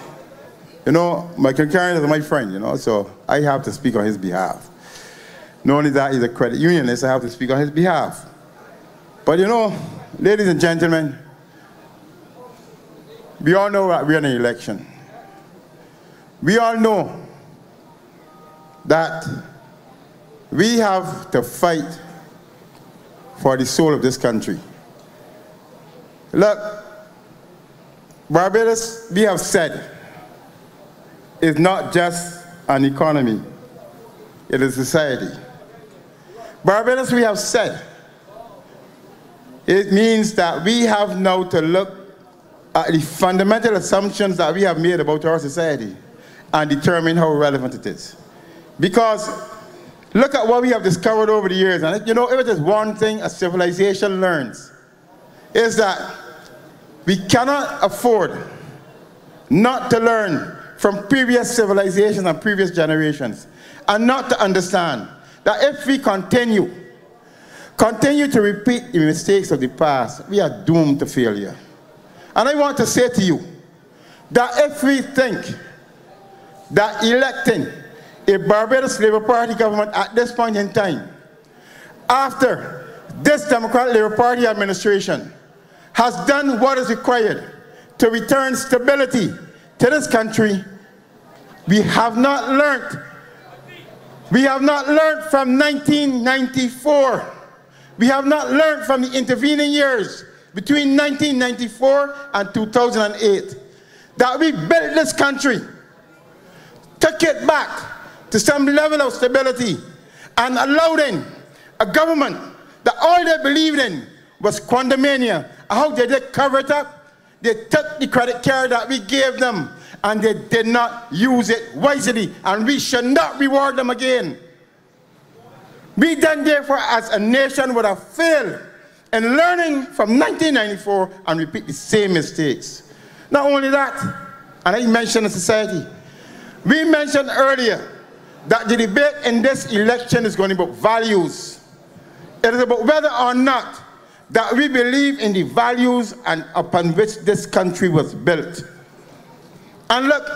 you know, Michael Carrington is my friend, you know, so I have to speak on his behalf. Not only that, he's a credit unionist, I have to speak on his behalf. But you know, ladies and gentlemen, we all know that we're in an election. We all know that we have to fight for the soul of this country. Look, Barbados, we have said, is not just an economy, it is society. Barbados, we have said, it means that we have now to look at the fundamental assumptions that we have made about our society and determine how relevant it is. Because look at what we have discovered over the years, and you know, if it is one thing a civilization learns, is that we cannot afford not to learn from previous civilizations and previous generations, and not to understand that if we continue to repeat the mistakes of the past, we are doomed to failure. And I want to say to you that if we think that electing a Barbados Labour Party government at this point in time, after this Democratic Labour Party administration has done what is required to return stability to this country, we have not learned. We have not learned from 1994. We have not learned from the intervening years between 1994 and 2008 that we built this country, took it back to some level of stability, and allowed in a government that all they believed in was condominium. How did they cover it up? They took the credit card that we gave them and they did not use it wisely, and we should not reward them again. We then therefore as a nation would have failed in learning from 1994 and repeat the same mistakes. Not only that, and I mentioned the society, we mentioned earlier that the debate in this election is going to be about values. It is about whether or not that we believe in the values and upon which this country was built. And look,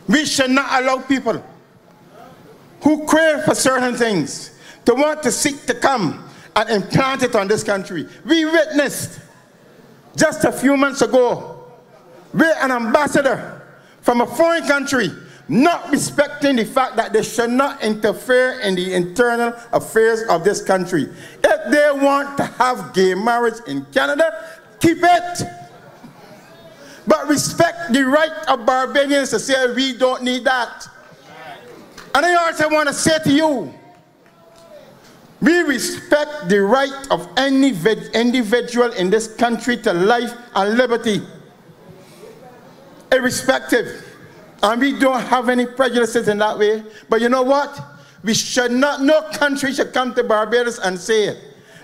we should not allow people who crave for certain things to want to seek to come and implant it on this country. We witnessed just a few months ago where an ambassador from a foreign country not respecting the fact that they should not interfere in the internal affairs of this country. If they want to have gay marriage in Canada, keep it. But respect the right of Barbadians to say we don't need that. And I also want to say to you, we respect the right of any individual in this country to life and liberty, irrespective. And we don't have any prejudices in that way. But you know what? We should not, no country should come to Barbados and say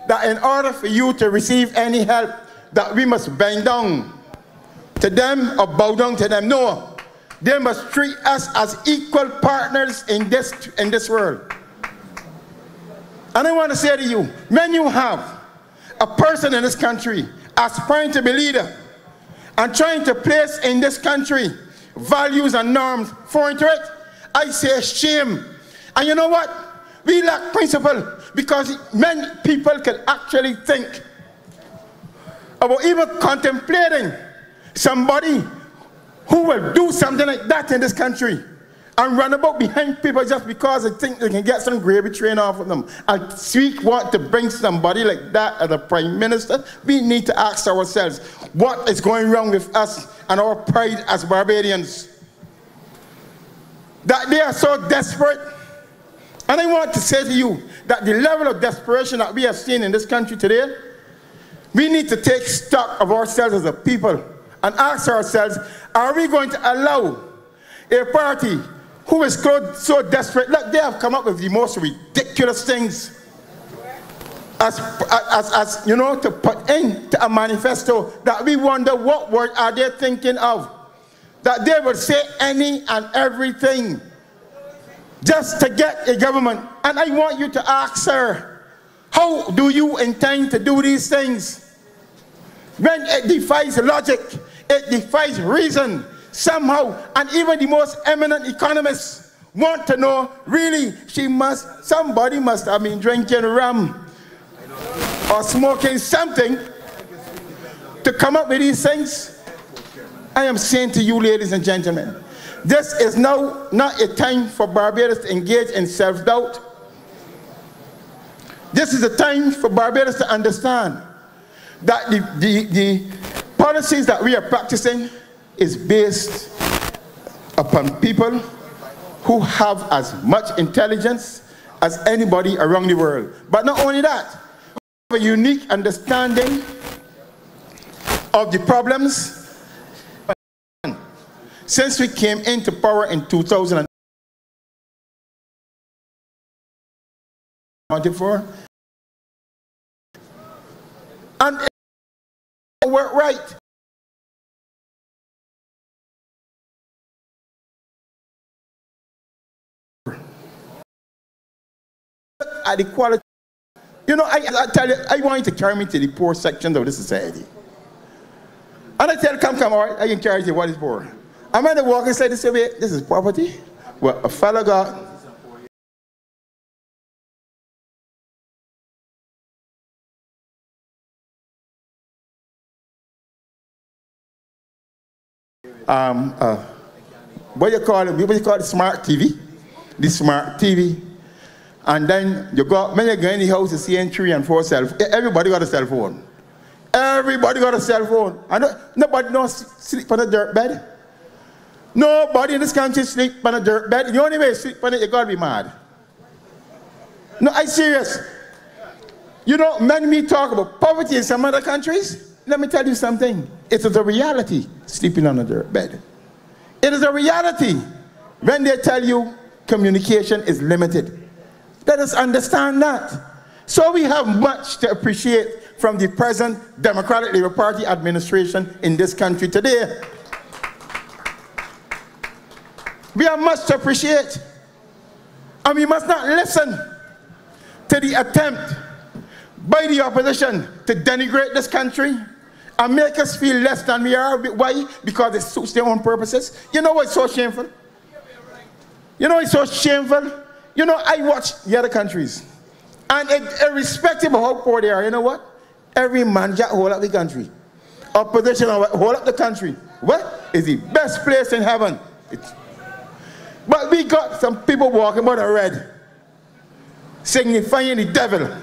that in order for you to receive any help, that we must bend down to them or bow down to them. No. They must treat us as equal partners in this world. And I want to say to you, when you have a person in this country aspiring to be leader and trying to place in this country values and norms foreign to it, I say shame. And you know what? We lack principle, because many people can actually think about even contemplating somebody who will do something like that in this country and run about behind people just because they think they can get some gravy train off of them. And we want to bring somebody like that as a prime minister. We need to ask ourselves, what is going wrong with us and our pride as Barbadians? That they are so desperate. And I want to say to you that the level of desperation that we have seen in this country today, we need to take stock of ourselves as a people and ask ourselves, are we going to allow a party who is so desperate? Look, they have come up with the most ridiculous things. as you know, to put into a manifesto that we wonder what word are they thinking of. That they would say any and everything just to get a government. And I want you to ask her, how do you intend to do these things? When it defies logic, it defies reason somehow, and even the most eminent economists want to know, really, somebody must have been drinking rum or smoking something to come up with these things. I am saying to you, ladies and gentlemen, this is now not a time for Barbados to engage in self-doubt. This is a time for Barbados to understand that the policies that we are practicing is based upon people who have as much intelligence as anybody around the world. But not only that, we have a unique understanding of the problems since we came into power in 2024. And it worked right. At the quality, you know, I tell you, I want you to carry me to the poor sections of the society. And I tell you, come, all right, I can carry you what is poor. I'm going to walk inside and say, wait, this is property. Well, a fellow got what you call it, smart TV, the smart TV. And then you go, when you go in the house, you see 3 and 4 cell phones. Everybody got a cell phone. Everybody got a cell phone. And nobody don't sleep on a dirt bed. Nobody in this country sleep on a dirt bed. The only way you sleep on it, you gotta be mad. No, I'm serious. You know, when we talk about poverty in some other countries, let me tell you something. It is a reality, sleeping on a dirt bed. It is a reality when they tell you communication is limited. Let us understand that. So we have much to appreciate from the present Democratic Labour Party administration in this country today. We have much to appreciate. And we must not listen to the attempt by the opposition to denigrate this country and make us feel less than we are. Why? Because it suits their own purposes. You know what's so shameful? You know it's so shameful? You know, I watch the other countries. And irrespective of how poor they are, you know what? Every man just hold up the country. Opposition hold up the country. What is the best place in heaven? But we got some people walking about a red, signifying the devil.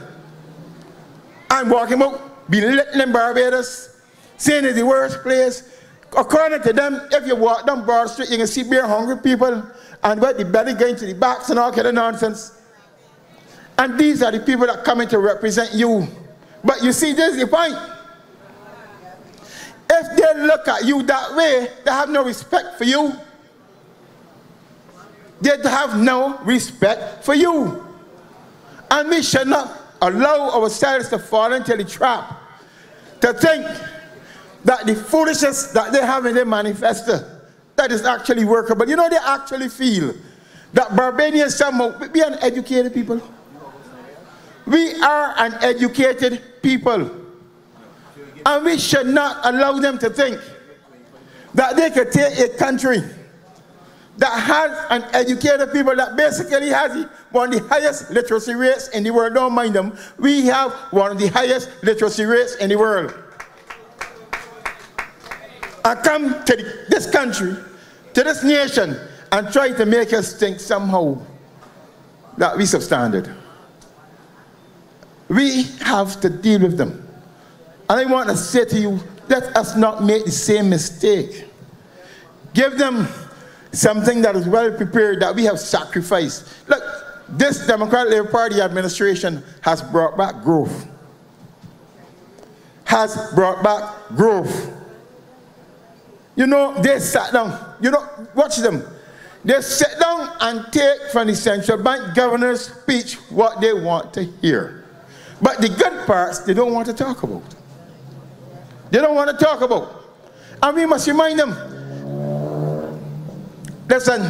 And walking about belittling Barbados, saying it's the worst place. According to them, if you walk down Broad Street, you can see bare hungry people and with the belly going to the backs and all kind of nonsense. And these are the people that come in to represent you. But you see, this is the point. If they look at you that way, they have no respect for you. They have no respect for you. And we should not allow ourselves to fall into the trap to think that the foolishness that they have in their manifesto, that is actually workable. You know, they actually feel that Barbadians somehow, we are uneducated people. We are uneducated people. And we should not allow them to think that they could take a country that has an educated people that basically has one of the highest literacy rates in the world. Don't mind them. We have one of the highest literacy rates in the world. And come to this country, to this nation, and try to make us think somehow that we substandard. We have to deal with them. And I want to say to you, let us not make the same mistake. Give them something that is well prepared, that we have sacrificed. Look, this Democratic Labour Party administration has brought back growth. Has brought back growth. You know, they sat down. You know, watch them. They sit down and take from the central bank governor's speech what they want to hear. But the good parts, they don't want to talk about. They don't want to talk about. And we must remind them, listen,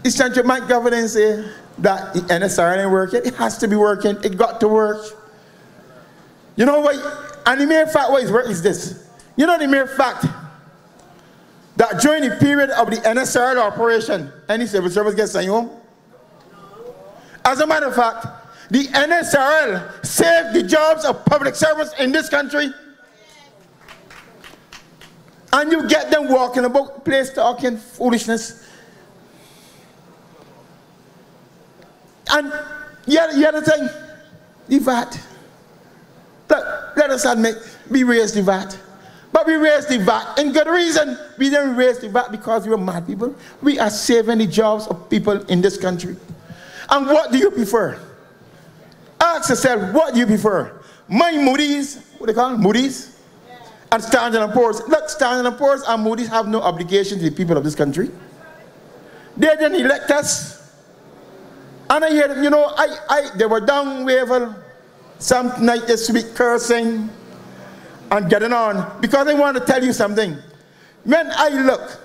it's time to make governance say that the NSR ain't working. It has to be working. It got to work. You know what? And the mere fact why it's working is this. You know the mere fact that during the period of the NSR operation, any civil service gets sent home? As a matter of fact, the NSRL saved the jobs of public servants in this country. And you get them walking about the place talking foolishness. And the other thing, the VAT. Let us admit, we raised the VAT. But we raised the VAT in good reason. We didn't raise the VAT because we were mad people. We are saving the jobs of people in this country. And what do you prefer? Ask yourself, what do you prefer? My Moody's, what they call them? Moody's? And Standard & Poor's. Look, Standard & Poor's and Moody's have no obligation to the people of this country. They didn't elect us. And I hear them, you know, they were down Wavell some night this week cursing and getting on. Because I want to tell you something. When I look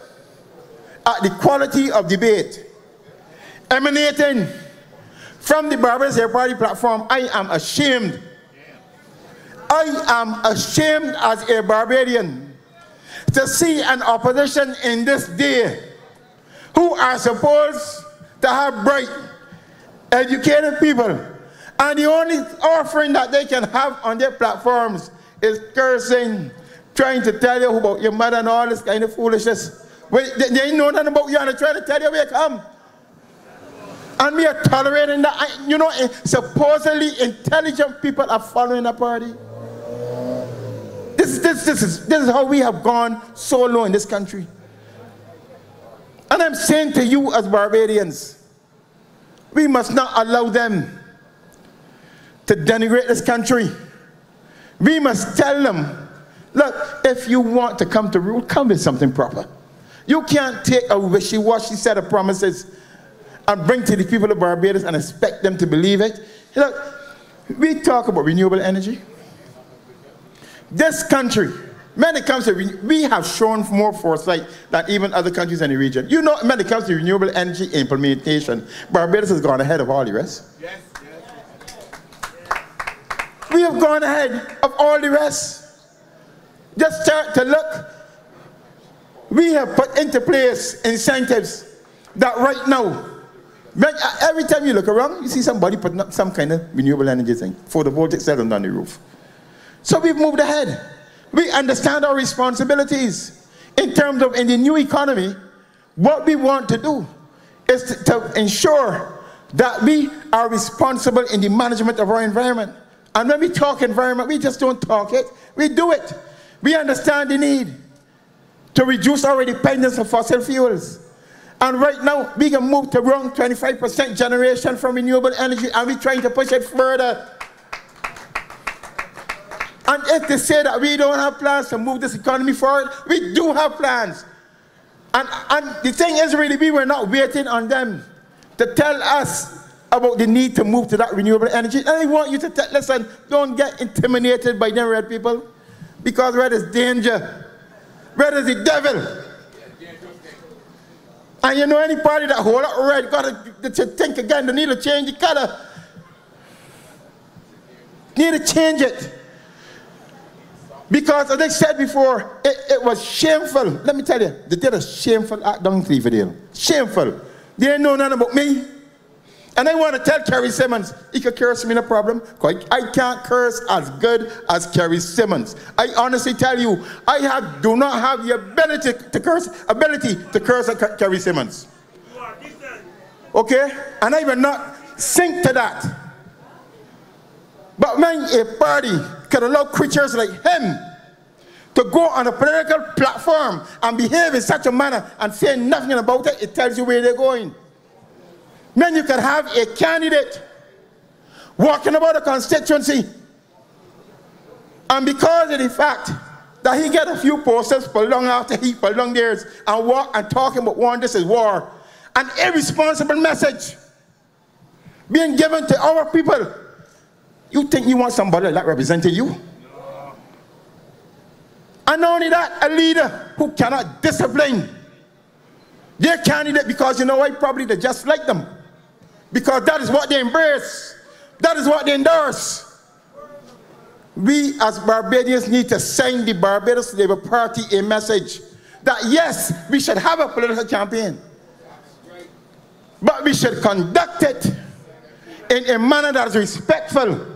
at the quality of debate emanating from the Barbados Air Party platform, I am ashamed. I am ashamed as a Barbadian to see an opposition in this day who are supposed to have bright, educated people, and the only offering that they can have on their platforms is cursing, trying to tell you about your mother and all this kind of foolishness. They ain't know nothing about you and they're trying to tell you where you come. And we are tolerating that. You know, supposedly intelligent people are following the party. This is how we have gone so low in this country. And I'm saying to you as Barbadians, we must not allow them to denigrate this country. We must tell them, look, if you want to come to rule, come with something proper. You can't take a wishy-washy set of promises and bring to the people of Barbados and expect them to believe it. Look, we talk about renewable energy. This country, when it comes to, we have shown more foresight than even other countries in the region. You know, when it comes to renewable energy implementation, Barbados has gone ahead of all the rest. Yes, yes. We have gone ahead of all the rest. Just start to look. We have put into place incentives that right now, every time you look around, you see somebody putting up some kind of renewable energy thing, photovoltaic cell on the roof. So we've moved ahead. We understand our responsibilities in terms of in the new economy. What we want to do is to ensure that we are responsible in the management of our environment. And when we talk environment, we just don't talk it, we do it. We understand the need to reduce our dependence on fossil fuels. And right now, we can move to around 25% generation from renewable energy, and we're trying to push it further. And if they say that we don't have plans to move this economy forward, we do have plans. And the thing is really, we were not waiting on them to tell us about the need to move to that renewable energy. And I want you to listen, don't get intimidated by them red people, because red is danger. Red is the devil. And you know, any party that hold up red got to think again, they need to change the color. Need to change it. Because as I said before, it was shameful. Let me tell you, they did a shameful act down in Clevedale. Shameful. They didn't know nothing about me. And I want to tell Kerry Simmons, he could curse me, no problem. I can't curse as good as Kerry Simmons. I honestly tell you, do not have the ability to curse at Kerry Simmons. Okay? And I will not sink to that. But when a party can allow creatures like him to go on a political platform and behave in such a manner and say nothing about it, it tells you where they're going. When you can have a candidate walking about a constituency, and because of the fact that he get a few posters for long after he for long years and walk and talking about war, this is war, an irresponsible message being given to our people. You think you want somebody like that representing you? And not only that, a leader who cannot discipline their candidate because you know why? Probably they just like them. Because that is what they embrace. That is what they endorse. We as Barbadians need to send the Barbados Labour Party a message that yes, we should have a political campaign. But we should conduct it in a manner that is respectful.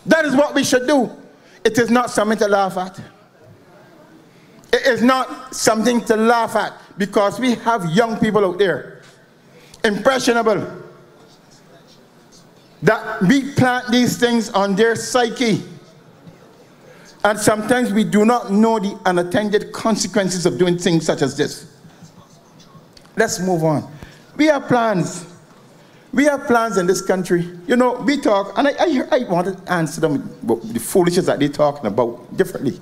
That is what we should do. It is not something to laugh at. It is not something to laugh at because we have young people out there, impressionable, that we plant these things on their psyche. And sometimes we do not know the unattended consequences of doing things such as this. Let's move on. We have plans. We have plans in this country. You know, we talk, and I want to answer them about the foolishness that they're talking about differently.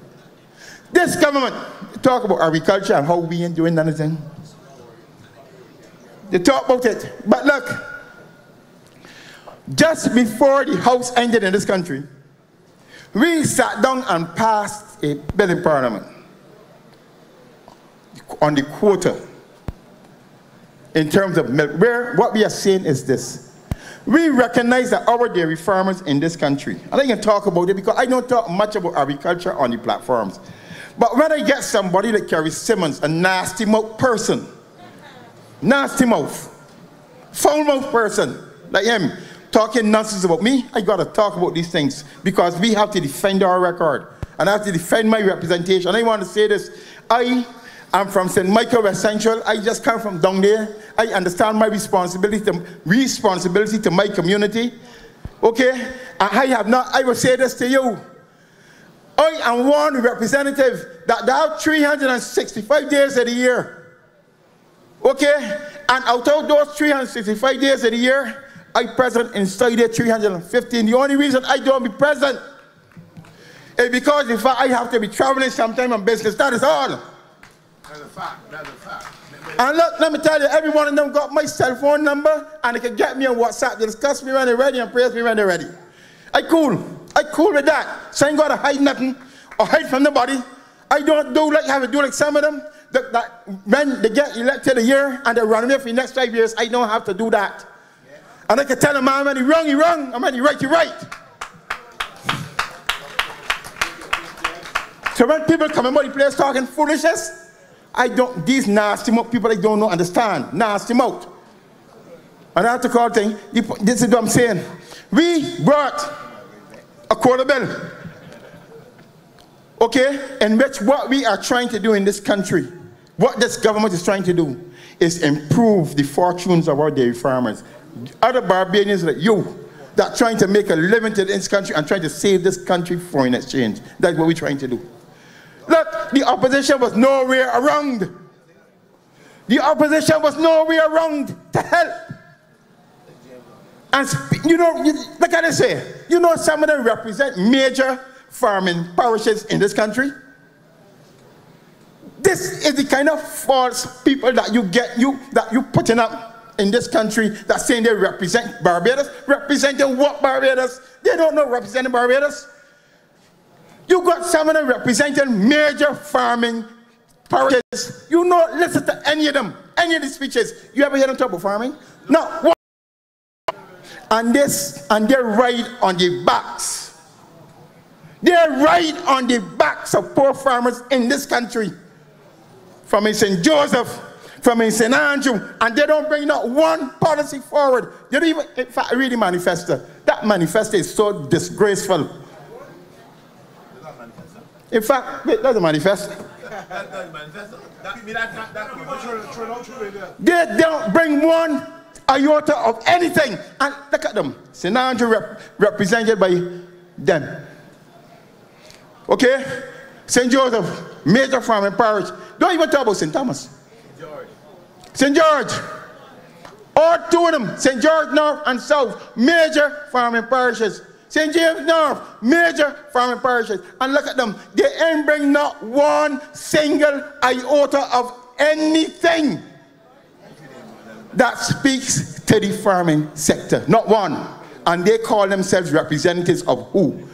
This government talk about agriculture and how we ain't doing anything. They talk about it. But look, just before the House ended in this country, we sat down and passed a bill in Parliament on the quota in terms of milk, where what we are saying is this. We recognize that our dairy farmers in this country, and I can talk about it because I don't talk much about agriculture on the platforms, but when I get somebody like Kerry Simmons, a nasty mouth person, nasty mouth, foul mouth person like him, talking nonsense about me, I got to talk about these things because we have to defend our record and I have to defend my representation. I want to say this. I'm from St. Michael, West Central. I just come from down there. I understand my responsibility to my community. Okay? I will say this to you. I am one representative that have 365 days of the year. Okay? And out of those 365 days of the year, I present inside there 315. The only reason I don't be present is because if I have to be traveling sometime on business. That is all. That's a fact. That's a fact. And look, let me tell you, every one of them got my cell phone number and they can get me on WhatsApp. They discuss me when they're ready and praise me when they're ready. I cool with that. So I ain't got to hide nothing or hide from nobody. I don't do like have to do like some of them. That when they get elected a year and they run away for the next 5 years, I don't have to do that. Yeah. And I can tell them, man, when he wrong, he wrong. And when he right, he right. So when people come in the place talking foolishness, these nasty mouth people I don't know understand. Nasty mouth. And I have to call thing, this is what I'm saying. We brought a quota bill. Okay? In which what we are trying to do in this country, what this government is trying to do, is improve the fortunes of our dairy farmers. Other Barbadians like you, that are trying to make a living in this country and trying to save this country for foreign exchange. That's what we're trying to do. Look, the opposition was nowhere around. The opposition was nowhere around to help. And you know, like I say, you know some of them represent major farming parishes in this country. This is the kind of false people that you putting up in this country that saying they represent Barbados. Representing what Barbados? They don't know representing Barbados. You got some of them representing major farming parishes. You know, listen to any of them, any of these speeches. You ever hear them talk about farming? No. And they're right on the backs. They're right on the backs of poor farmers in this country. From in St. Joseph, from in St. Andrew, and they don't bring not one policy forward. They don't even, in fact, read the manifesto. That manifesto is so disgraceful. In fact, wait, that's a manifesto. They don't bring one iota of anything. And look at them. St. Andrew represented by them. Okay? St. Joseph, major farming parish. Don't even talk about St. Thomas. St. George. All two of them, St. George North and South, major farming parishes. St. James North, major farming parishes. And look at them, they ain't bring not one single iota of anything that speaks to the farming sector. Not one. And they call themselves representatives of who?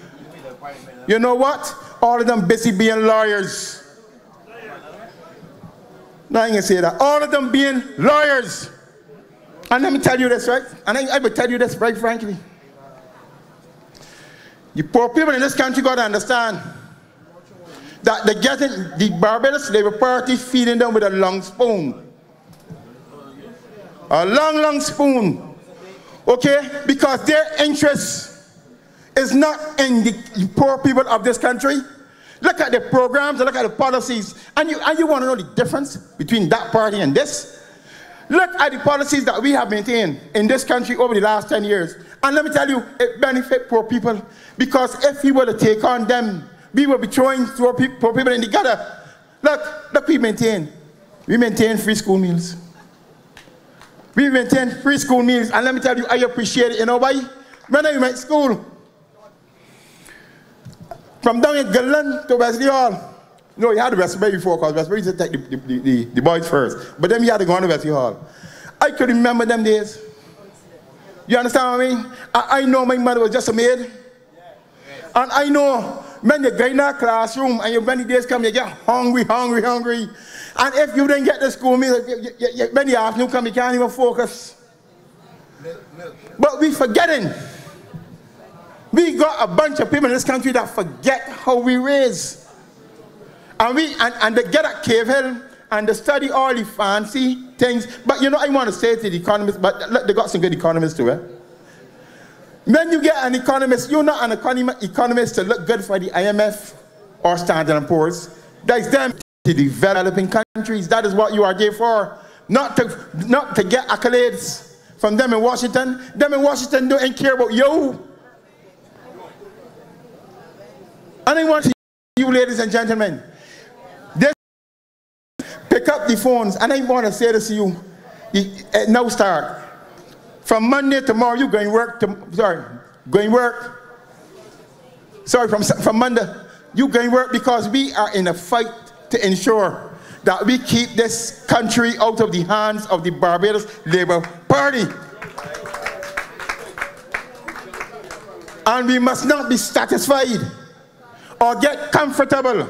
You know what? All of them busy being lawyers. No, I ain't gonna say that. All of them being lawyers. And let me tell you this, right? And I will tell you this very frankly. The poor people in this country got to understand that they're getting the Barbados Labour Party feeding them with a long spoon. A long, long spoon. Okay? Because their interest is not in the poor people of this country. Look at the programs and look at the policies. And you want to know the difference between that party and this? Look at the policies that we have maintained in this country over the last 10 years. And let me tell you, it benefits poor people. Because if we were to take on them, we will be throwing poor people in the gutter. Look, we maintain free school meals. We maintain free school meals. And let me tell you, I appreciate it. You know why? When I went to school, from down in Gillen to Wesley Hall. No, you had the Westbury before, because Westbury used to take the boys first. But then you had to go on to Wesley Hall. I could remember them days. You understand what I mean? I know my mother was just a maid. And I know when you go in that classroom and when the days come, you get hungry. And if you didn't get the school meal, when the afternoon come, you can't even focus. But we forgetting. We got a bunch of people in this country that forget how we raise. And they get at Cave Hill and they study all the fancy things. But you know, I want to say to the economists, but look, they got some good economists too, eh? When you get an economist, you're not an economist to look good for the IMF or Standard & Poor's. That's them to developing countries. That is what you are there for. Not to get accolades from them in Washington. Them in Washington don't care about you. And I want you, ladies and gentlemen, pick up the phones, and I want to say this to you. Now start. From Monday tomorrow, you going work. From Monday, you going work, because we are in a fight to ensure that we keep this country out of the hands of the Barbados Labour Party. And we must not be satisfied or get comfortable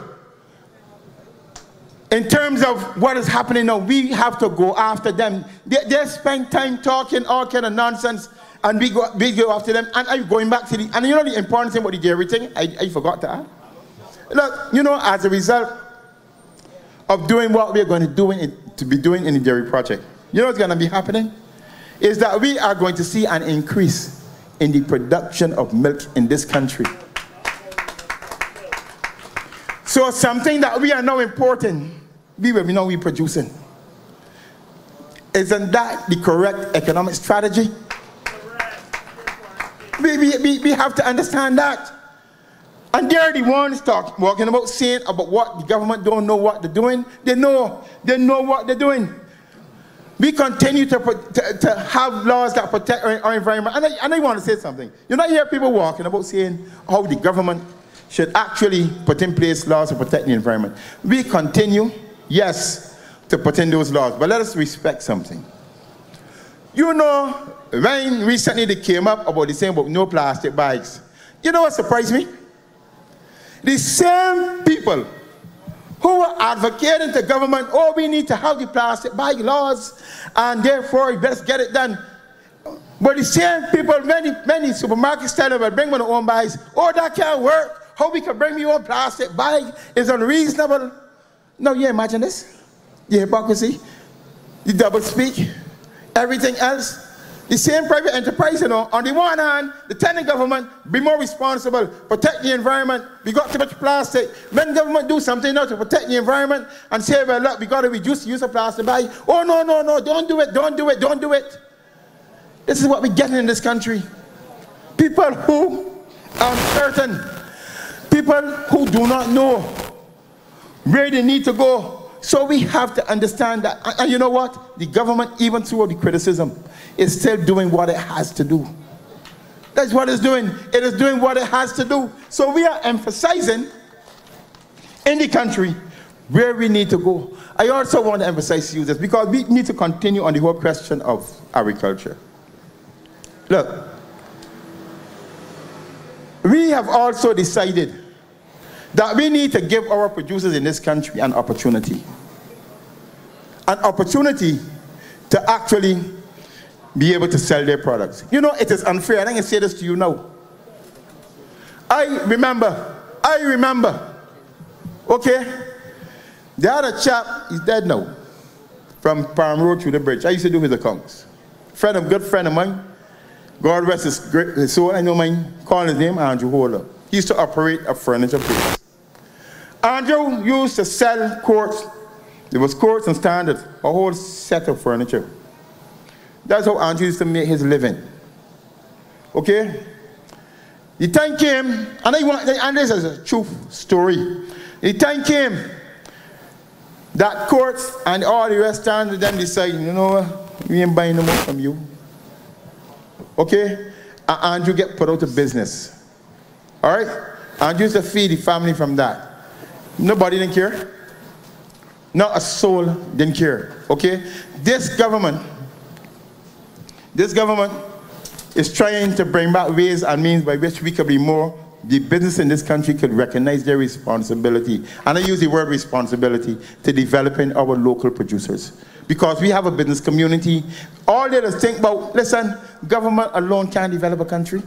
in terms of what is happening now. We have to go after them. They spend time talking all kind of nonsense, and we go after them. And I'm going back to and you know the important thing about the dairy thing? I forgot to add. Look, you know, as a result of doing what we're going to be doing in the dairy project, you know what's going to be happening? Is that we are going to see an increase in the production of milk in this country. So something that we are now importing, we will be now producing. Isn't that the correct economic strategy? We have to understand that. And they're the ones walking about saying about what the government don't know what they're doing. They know what they're doing. We continue to have laws that protect our environment. And I want to say something. You know, you hear people walking about saying how the government should actually put in place laws to protect the environment. We continue, yes, to put in those laws, but let us respect something. You know, when recently they came up about the same about no plastic bags, you know what surprised me? The same people who were advocating to government, oh, we need to have the plastic bag laws, and therefore we best get it done. But the same people, many supermarkets tell them, well, bring my own bags. Oh, that can't work. How we can bring me one plastic bag is unreasonable. Now, you imagine this? The hypocrisy, the double speak, everything else. The same private enterprise, you know, on the one hand, the tenant government be more responsible, protect the environment. We got too much plastic. When government do something now to protect the environment and say, well, look, we got to reduce the use of plastic bag. Oh, no, don't do it. This is what we're getting in this country. People who are uncertain. People who do not know where they need to go. So we have to understand that. And you know what? The government, even through the criticism, is still doing what it has to do. That's what it's doing. It is doing what it has to do. So we are emphasizing in the country where we need to go. I also want to emphasize to you this, because we need to continue on the whole question of agriculture. Look, we have also decided that we need to give our producers in this country an opportunity. An opportunity to actually be able to sell their products. You know, it is unfair, and I can say this to you now. I remember, okay, the other chap, he's dead now, from Palm Road through the bridge. I used to do his accounts. Good friend of mine, God rest his soul, I don't mind calling his name, Andrew Holder. He used to operate a furniture place. Andrew used to sell courts. There was courts and standards, a whole set of furniture. That's how Andrew used to make his living. Okay? The time came, and this is a true story. The time came that courts and all the rest standards then decided, you know what, we ain't buying no more from you. Okay? And Andrew get put out of business. All right? Andrew used to feed the family from that. Nobody didn't care. Not a soul didn't care. Okay? This government is trying to bring back ways and means by which we could be more, the business in this country could recognize their responsibility. And I use the word responsibility to developing our local producers. Because we have a business community. All they just think about, listen, government alone can't develop a country.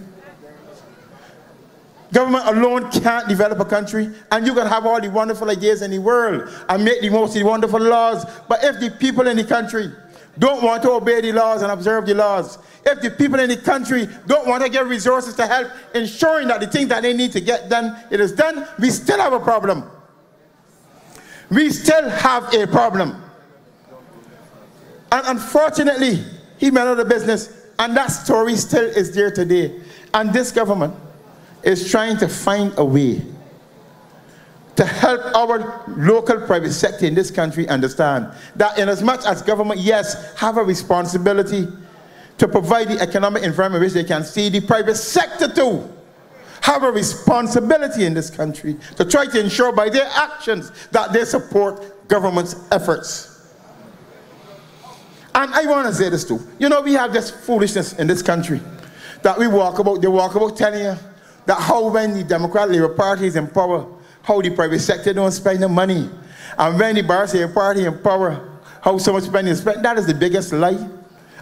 Government alone can't develop a country, and you can have all the wonderful ideas in the world and make the most wonderful laws, but if the people in the country don't want to obey the laws and observe the laws, if the people in the country don't want to give resources to help ensuring that the things that they need to get done, it is done, we still have a problem. We still have a problem. And unfortunately, he went out of business, and that story still is there today. And this government is trying to find a way to help our local private sector in this country understand that in as much as government, yes, have a responsibility to provide the economic environment which they can see, the private sector too have a responsibility in this country to try to ensure by their actions that they support government's efforts. And I want to say this too. You know, we have this foolishness in this country that they walk about telling you that how when the Democratic Labour Party is in power, how the private sector don't spend the money. And when the Barbados Party in power, how so much spending is spent. That is the biggest lie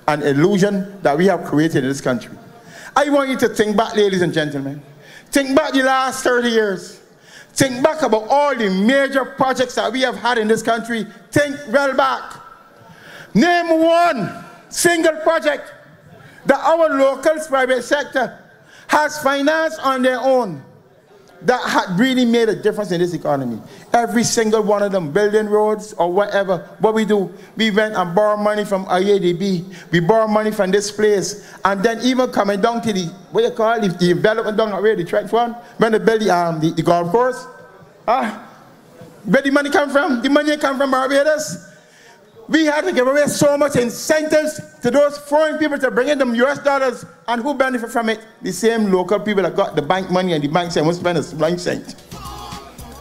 and illusion that we have created in this country. I want you to think back, ladies and gentlemen. Think back the last 30 years. Think back about all the major projects that we have had in this country. Think well back. Name one single project that our local private sector has financed on their own that had really made a difference in this economy. Every single one of them, building roads or whatever, what we do, we went and borrowed money from IADB, we borrowed money from this place, and then even coming down to the, what you call it, the development down where the track one, when they build the golf course, where the money come from? The money come from Barbados. We had to give away so much incentives to those foreign people to bring in them US dollars, and who benefit from it? The same local people that got the bank money, and the bank said, we'll spend a blind cent.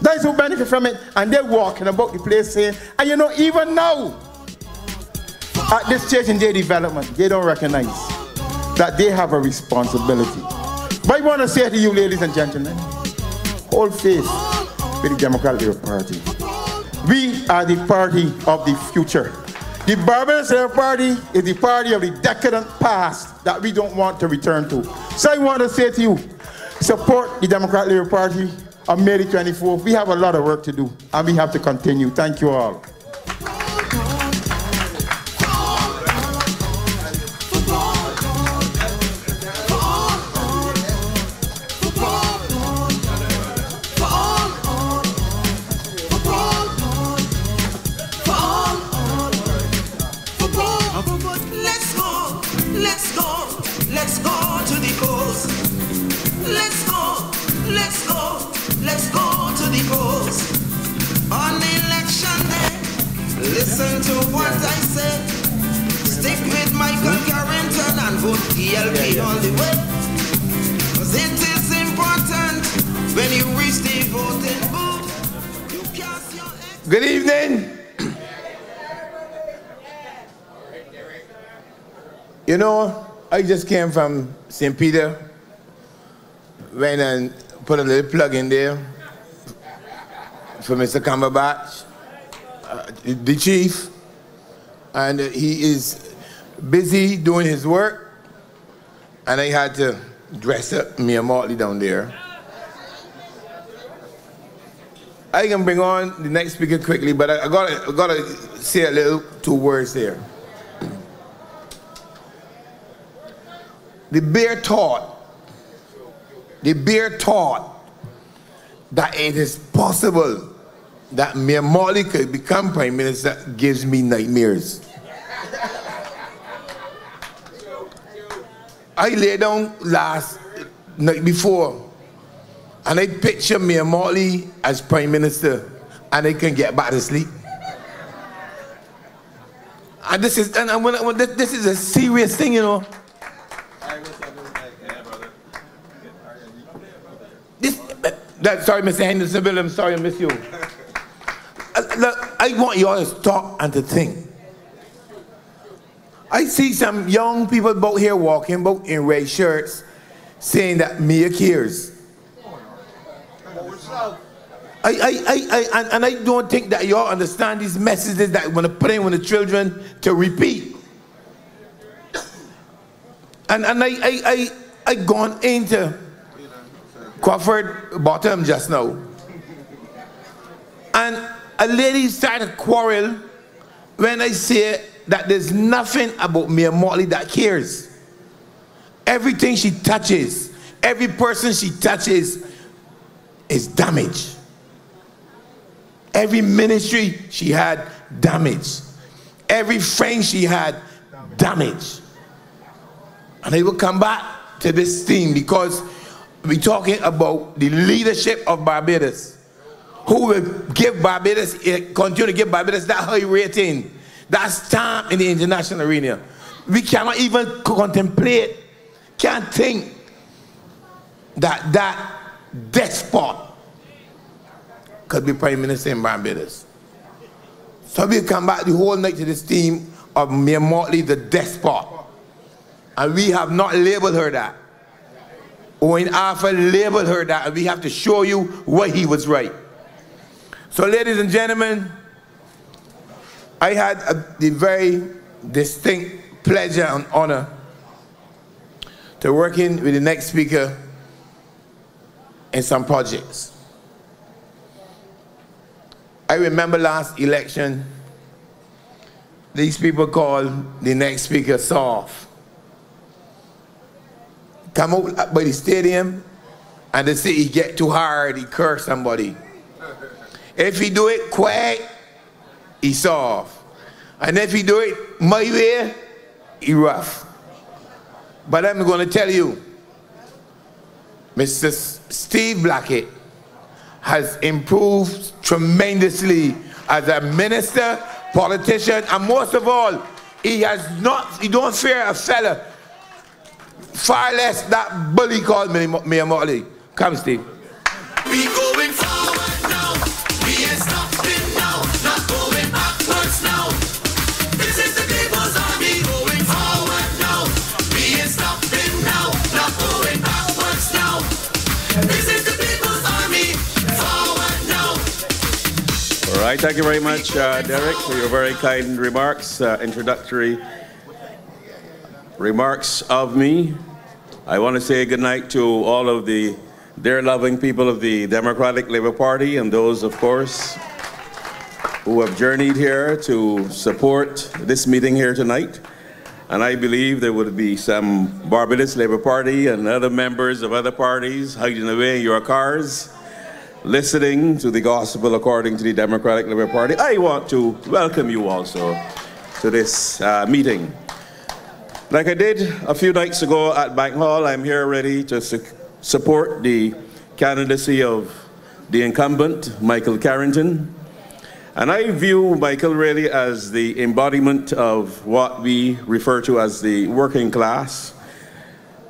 That's who benefit from it, and they're walking about the place saying, and you know, even now, at this stage in their development, they don't recognize that they have a responsibility. But I want to say to you, ladies and gentlemen, hold faith with the Democratic Labour Party. We are the party of the future. The Barbados Labour Party is the party of the decadent past that we don't want to return to. So I want to say to you, support the Democratic Labour Party on May the 24th. We have a lot of work to do, and we have to continue. Thank you all. Listen to what I say. Stick with Michael Carrington and vote DLP all the way. Cause it is important when you reach the voting booth, you cast your... Good evening. You know, I just came from St. Peter, went and put a little plug in there for Mr. Cumberbatch, the chief, and he is busy doing his work, and I had to dress up Mia Motley down there. I can bring on the next speaker quickly, but I gotta say a little 2 words there. The bear taught that it is possible that Mia Motley could become Prime Minister gives me nightmares. I lay down last night before, and I picture Mia Motley as Prime Minister, and I can get back to sleep. And this is a serious thing, you know. Sorry, Mr. Henderson Williams, sorry I missed you. Look, I want you all to stop and to think. I see some young people about here walking about in red shirts saying that Mia cares. And I don't think that y'all understand these messages that want to put in with the children to repeat. And I gone into Crawford Bottom just now, and a lady started to quarrel when I say that there's nothing about Mia Motley that cares. Everything she touches, every person she touches is damage. Every ministry she had, damage. Every friend she had, damage. And I will come back to this theme because we're talking about the leadership of Barbados, who will give Barbados, continue to give Barbados that high rating, that stamp in the international arena. We cannot even contemplate, can't think that that despot could be Prime Minister in Barbados. So we'll come back the whole night to this theme of Mia Motley, the despot. And we have not labeled her that. Owen Arthur labeled her that, and we have to show you why he was right. So ladies and gentlemen, I had the very distinct pleasure and honor to working with the next speaker in some projects. I remember last election, these people called the next speaker soft. Come out by the stadium and they say he get too hard, he curse somebody. If he do it quick, he soft. And if he do it my way, he rough. But I'm going to tell you, Mr. Steve Blackett has improved tremendously as a minister, politician, and most of all, he don't fear a fella, far less that bully called Mia Motley. Come, Steve. We going forward now. We ain't stopping now. Not going backwards now. This is the People's Army going forward now. We ain't stopping now. Not going backwards now. This is the People's Army forward now. All right, thank you very much, Derek, for your very kind remarks, introductory remarks of me. I want to say good night to all of the dear loving people of the Democratic Labour Party and those, of course, who have journeyed here to support this meeting here tonight. And I believe there would be some Barbados Labour Party and other members of other parties hiding away in your cars, listening to the gospel according to the Democratic Labour Party. I want to welcome you also to this meeting. Like I did a few nights ago at Bank Hall, I'm here ready to support the candidacy of the incumbent, Michael Carrington. And I view Michael really as the embodiment of what we refer to as the working class.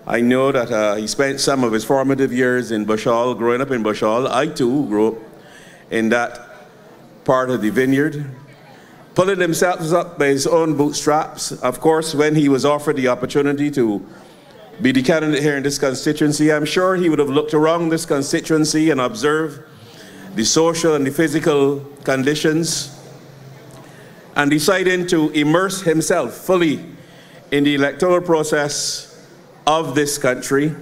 I know that he spent some of his formative years in Bush Hall, growing up in Bush Hall. I too grew up in that part of the vineyard, pulling himself up by his own bootstraps. Of course, when he was offered the opportunity to be the candidate here in this constituency, I'm sure he would have looked around this constituency and observed the social and the physical conditions and deciding to immerse himself fully in the electoral process of this country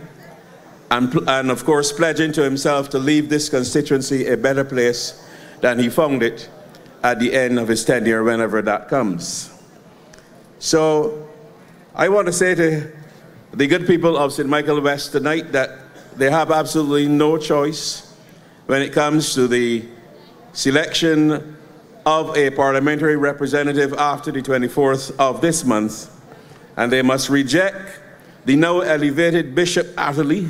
and of course pledging to himself to leave this constituency a better place than he found it at the end of his tenure, whenever that comes. So I want to say to the good people of St. Michael West tonight that they have absolutely no choice when it comes to the selection of a parliamentary representative after the 24th of this month, and they must reject the now elevated Bishop Atherley.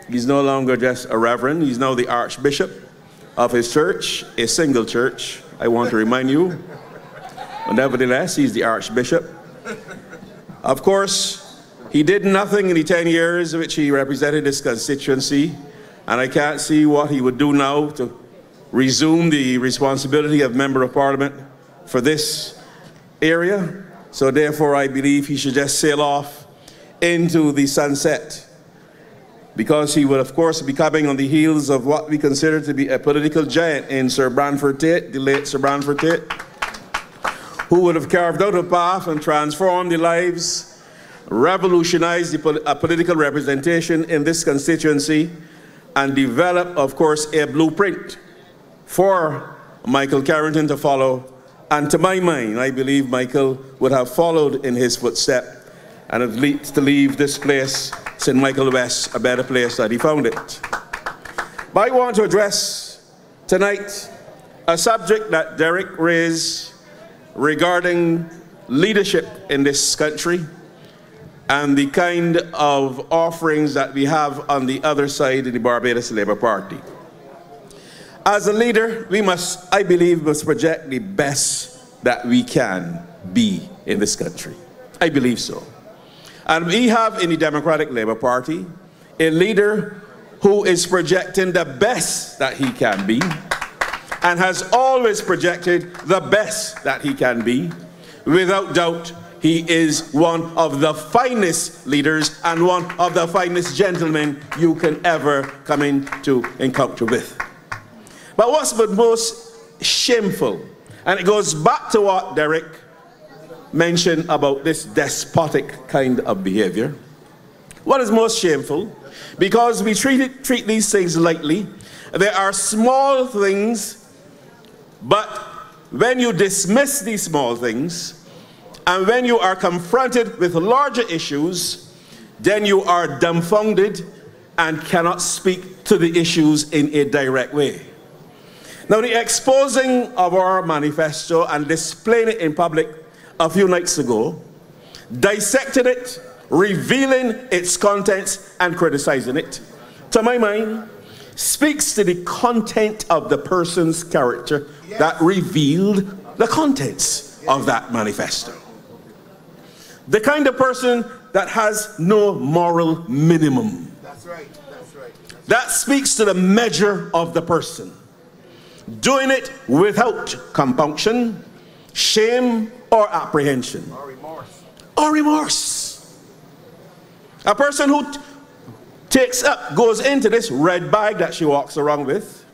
He's no longer just a reverend, he's now the Archbishop of his church, a single church, I want to remind you. But nevertheless, he's the Archbishop. Of course, he did nothing in the 10 years which he represented this constituency, and I can't see what he would do now to resume the responsibility of Member of Parliament for this area. So therefore, I believe he should just sail off into the sunset, because he would, of course, be coming on the heels of what we consider to be a political giant in Sir Branford Tate, the late Sir Branford Tate, who would have carved out a path and transformed the lives, revolutionized the political representation in this constituency, and develop, of course, a blueprint for Michael Carrington to follow. And to my mind, I believe Michael would have followed in his footsteps and at least to leave this place, St. Michael West, a better place than he found it. But I want to address tonight a subject that Derek raised regarding leadership in this country and the kind of offerings that we have on the other side of the Barbados Labour Party. As a leader, we must, I believe, project the best that we can be in this country. I believe so. And we have in the Democratic Labour Party a leader who is projecting the best that he can be and has always projected the best that he can be. Without doubt, he is one of the finest leaders and one of the finest gentlemen you can ever come into encounter with. But what's the most shameful, and it goes back to what Derek mentioned about this despotic kind of behavior. What is most shameful, because we treat these things lightly, there are small things, but when you dismiss these small things, and when you are confronted with larger issues, then you are dumbfounded and cannot speak to the issues in a direct way. Now, the exposing of our manifesto and displaying it in public a few nights ago, dissecting it, revealing its contents and criticizing it, to my mind, speaks to the content of the person's character that revealed the contents of that manifesto. The kind of person that has no moral minimum. That's right, that's right. That speaks to the measure of the person. Doing it without compunction, shame, or apprehension. Or remorse. Or remorse. A person who goes into this red bag that she walks around with,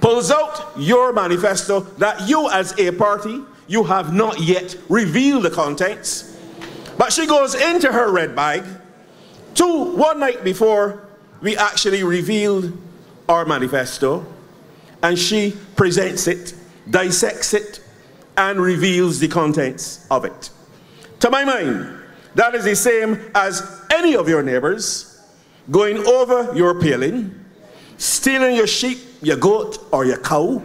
pulls out your manifesto that you as a party, you have not yet revealed the contents, but she goes into her red bag one night before we actually revealed our manifesto, and she presents it, dissects it, and reveals the contents of it. To my mind, that is the same as any of your neighbors going over your paling, stealing your sheep, your goat, or your cow,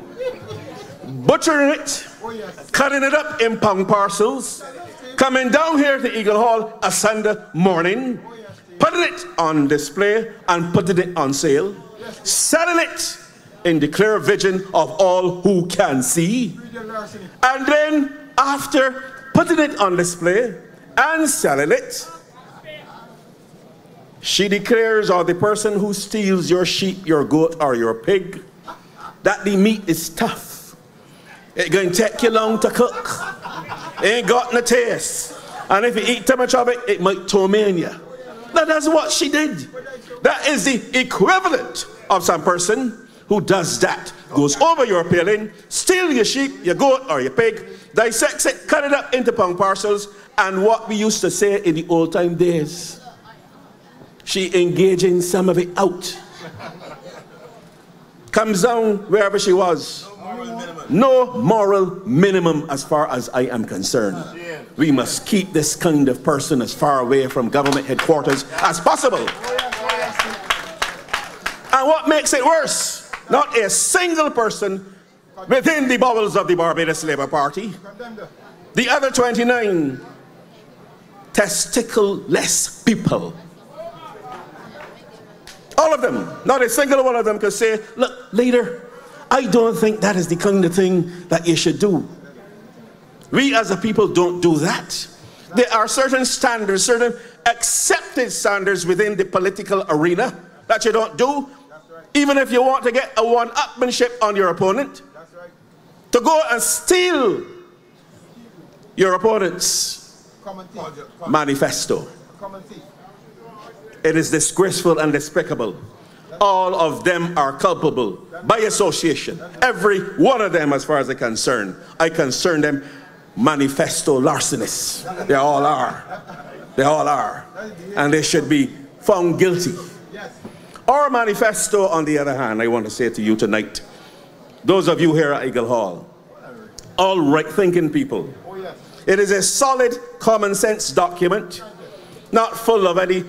butchering it, cutting it up in pound parcels, coming down here to Eagle Hall a Sunday morning, putting it on display and putting it on sale, selling it in the clear vision of all who can see, and then after putting it on display and selling it, she declares, or the person who steals your sheep, your goat, or your pig, that the meat is tough. It's going to take you long to cook. It ain't got no taste. And if you eat too much of it, it might torment you. That is what she did. That is the equivalent of some person who does that. Goes over your paling, steal your sheep, your goat, or your pig, dissects it, cut it up into pound parcels, and what we used to say in the old time days, she engaging some of it out. Comes down wherever she was. No moral minimum as far as I am concerned. We must keep this kind of person as far away from government headquarters as possible. And what makes it worse? Not a single person within the bowels of the Barbados Labour Party. The other 29 testicle-less people. All of them, not a single one of them could say, look, leader, I don't think that is the kind of thing that you should do. We as a people don't do that. There are certain standards, certain accepted standards within the political arena that you don't do. Even if you want to get a one-upmanship on your opponent, to go and steal your opponent's manifesto. It is disgraceful and despicable. All of them are culpable by association. Every one of them, as far as I'm concerned. I concern them manifesto larcenists. They all are. They all are. And they should be found guilty. Our manifesto, on the other hand, I want to say to you tonight, those of you here at Eagle Hall, all right-thinking people, it is a solid common sense document, not full of any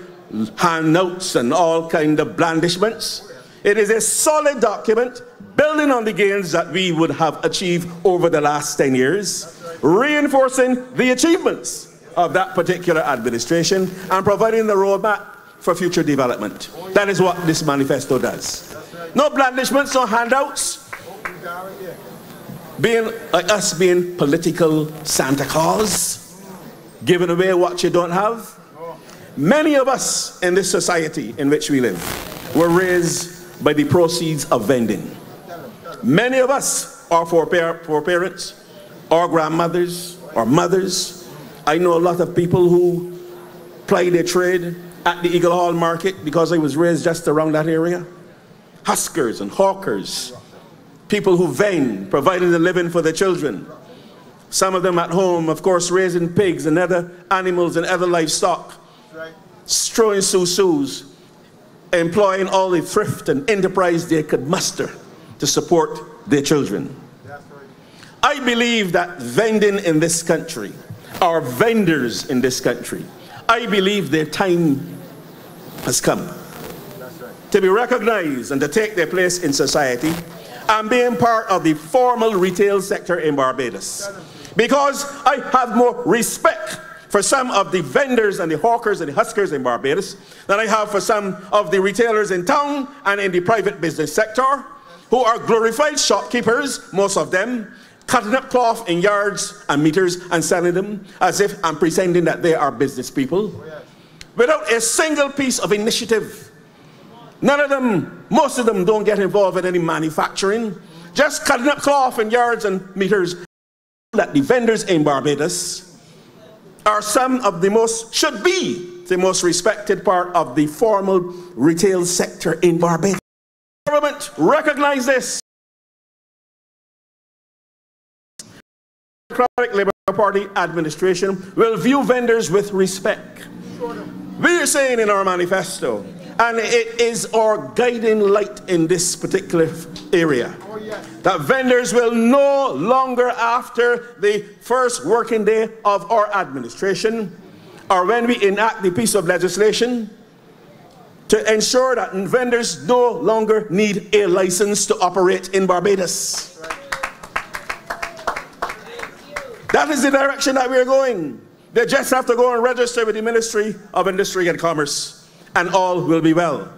handouts and all kind of blandishments. It is a solid document building on the gains that we would have achieved over the last 10 years, reinforcing the achievements of that particular administration and providing the roadmap for future development. That is what this manifesto does. No blandishments, no handouts. Being like us being political Santa Claus, giving away what you don't have. Many of us in this society in which we live were raised by the proceeds of vending. Many of us are foreparents, or grandmothers, or mothers. I know a lot of people who ply their trade at the Eagle Hall market because I was raised just around that area. Huskers and hawkers, people who vend, providing a living for their children. Some of them at home, of course, raising pigs and other animals and other livestock. Strowing sous, employing all the thrift and enterprise they could muster to support their children. I believe that vending in this country, our vendors in this country, I believe their time has come to be recognized and to take their place in society and being part of the formal retail sector in Barbados. Because I have more respect for some of the vendors and the hawkers and the huskers in Barbados than I have for some of the retailers in town and in the private business sector who are glorified shopkeepers, most of them, cutting up cloth in yards and meters and selling them as if and pretending that they are business people without a single piece of initiative. None of them, most of them don't get involved in any manufacturing, just cutting up cloth in yards and meters. That the vendors in Barbados are some of the most, should be the most respected part of the formal retail sector in Barbados. The government recognize this. The Democratic Labour Party administration will view vendors with respect. We are saying in our manifesto, and it is our guiding light in this particular area, that vendors will no longer, after the first working day of our administration, or when we enact the piece of legislation, to ensure that vendors no longer need a license to operate in Barbados. That is the direction that we are going. They just have to go and register with the Ministry of Industry and Commerce, and all will be well.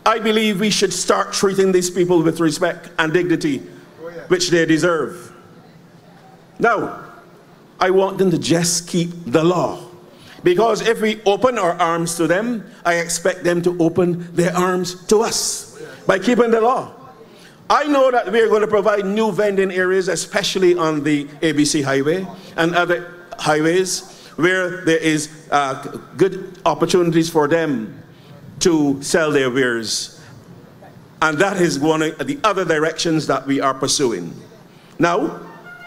I believe we should start treating these people with respect and dignity which they deserve. Now, I want them to just keep the law, because if we open our arms to them, I expect them to open their arms to us by keeping the law. I know that we are going to provide new vending areas, especially on the ABC highway and other highways, where there is good opportunities for them to sell their wares. And that is one of the other directions that we are pursuing. Now,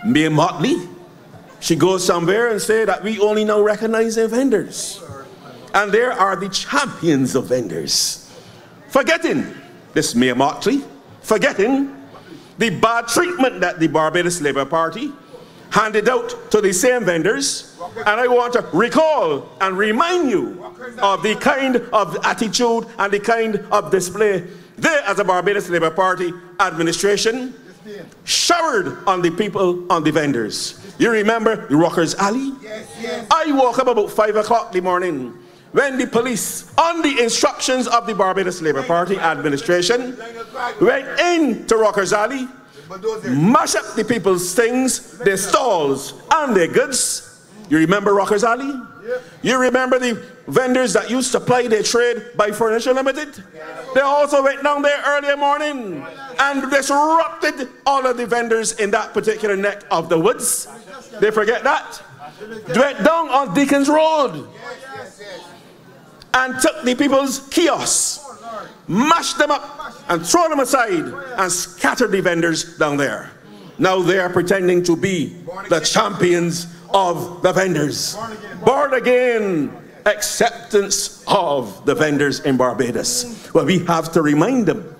Mayor Motley, she goes somewhere and say that we only now recognize their vendors. And there are the champions of vendors. Forgetting this Mayor Motley, forgetting the bad treatment that the Barbados Labour Party handed out to the same vendors. And I want to recall and remind you of the kind of attitude and the kind of display they, as a Barbados Labour Party administration, showered on the people, on the vendors. You remember the Rockers Alley? Yes. I woke up about 5 o'clock in the morning when the police, on the instructions of the Barbados Labour Party administration, went into Rockers Alley, mash up the people's things, their stalls and their goods. You remember Rockers Alley? You remember the vendors that used to ply their trade by Furniture Limited? They also went down there early morning and disrupted all of the vendors in that particular neck of the woods. They forget that? They went down on Deacon's Road and took the people's kiosks, mashed them up and throw them aside and scattered the vendors down there. Now they are pretending to be the champions of the vendors. Born again acceptance of the vendors in Barbados. Well, we have to remind them.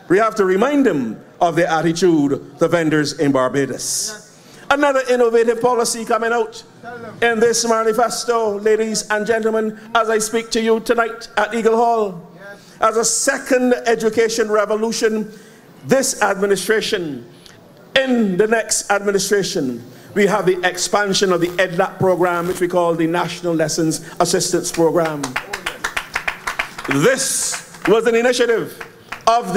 We have to remind them of the attitude, the vendors in Barbados. Another innovative policy coming out in this manifesto, ladies and gentlemen, as I speak to you tonight at Eagle Hall. As a second education revolution, this administration, in the next administration, we have the expansion of the EDLAP program, which we call the National Lessons Assistance Program. This was an initiative of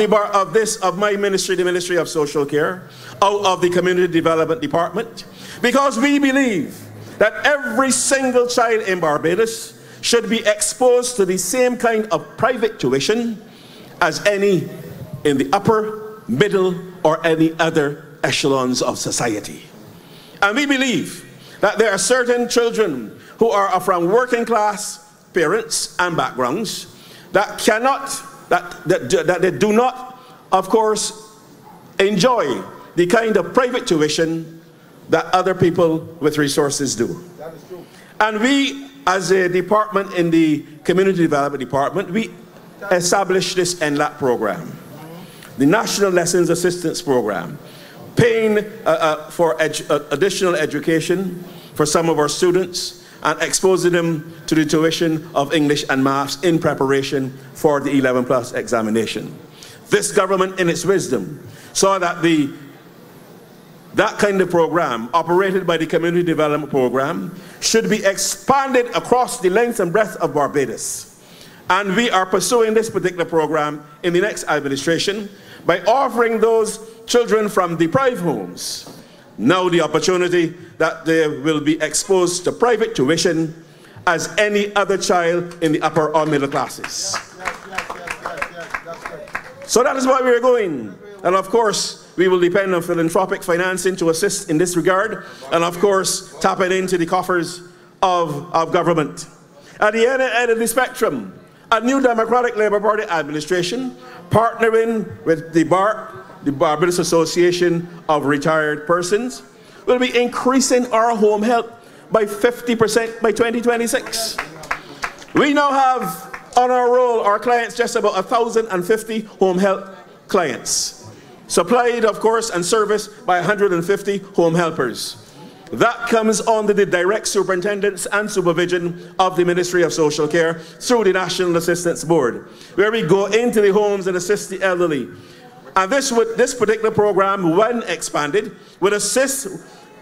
my ministry, the Ministry of Social Care, out of the Community Development Department, because we believe that every single child in Barbados should be exposed to the same kind of private tuition as any in the upper, middle, or any other echelons of society. And we believe that there are certain children who are from working class parents and backgrounds that they do not, of course, enjoy the kind of private tuition that other people with resources do. That is true. And we, as a department in the Community Development Department, we established this NLAP program, the National Lessons Assistance Program, paying for additional education for some of our students and exposing them to the tuition of English and maths in preparation for the 11+ examination. This government, in its wisdom, saw that that kind of program, operated by the Community Development Program, should be expanded across the length and breadth of Barbados. And we are pursuing this particular program in the next administration by offering those children from deprived homes now the opportunity that they will be exposed to private tuition as any other child in the upper or middle classes. So that is why we are going. And of course, we will depend on philanthropic financing to assist in this regard, and of course, tapping into the coffers of government. At the end of the spectrum, a new Democratic Labour Party administration, partnering with the Barbados Association of Retired Persons, will be increasing our home health by 50% by 2026. We now have on our roll, our clients, just about 1,050 home health clients, supplied, of course, and serviced by 150 home helpers. That comes under the direct superintendence and supervision of the Ministry of Social Care through the National Assistance Board, where we go into the homes and assist the elderly. And this particular program, when expanded, would assist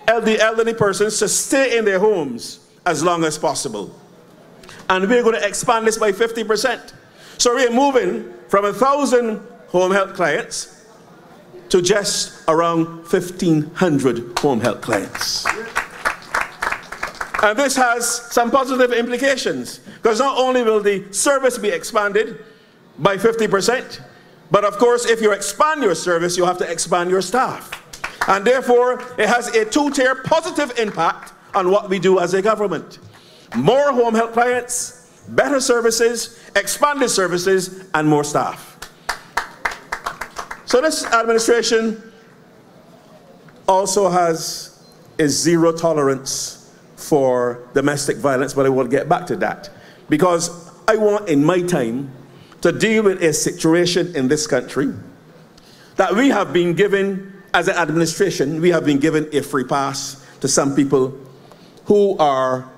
the elderly persons to stay in their homes as long as possible. And we're going to expand this by 50%. So we're moving from 1,000 home health clients to just around 1,500 home health clients. And this has some positive implications, because not only will the service be expanded by 50%, but of course, if you expand your service, you have to expand your staff. And therefore, it has a two-tier positive impact on what we do as a government. more home health clients, better services, expanded services, and more staff. So this administration also has a zero tolerance for domestic violence, but I will get back to that. Because I want in my time to deal with a situation in this country that we have been given, as an administration, we have been given a free pass to some people who are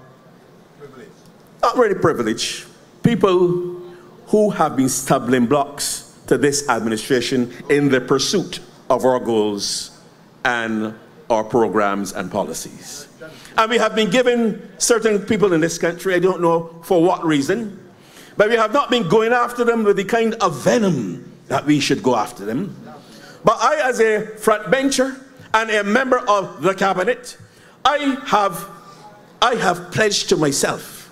not really privileged, people who have been stumbling blocks to this administration in the pursuit of our goals and our programs and policies. And we have been given certain people in this country, I don't know for what reason, but we have not been going after them with the kind of venom that we should go after them. But I, as a front bencher and a member of the cabinet, I have pledged to myself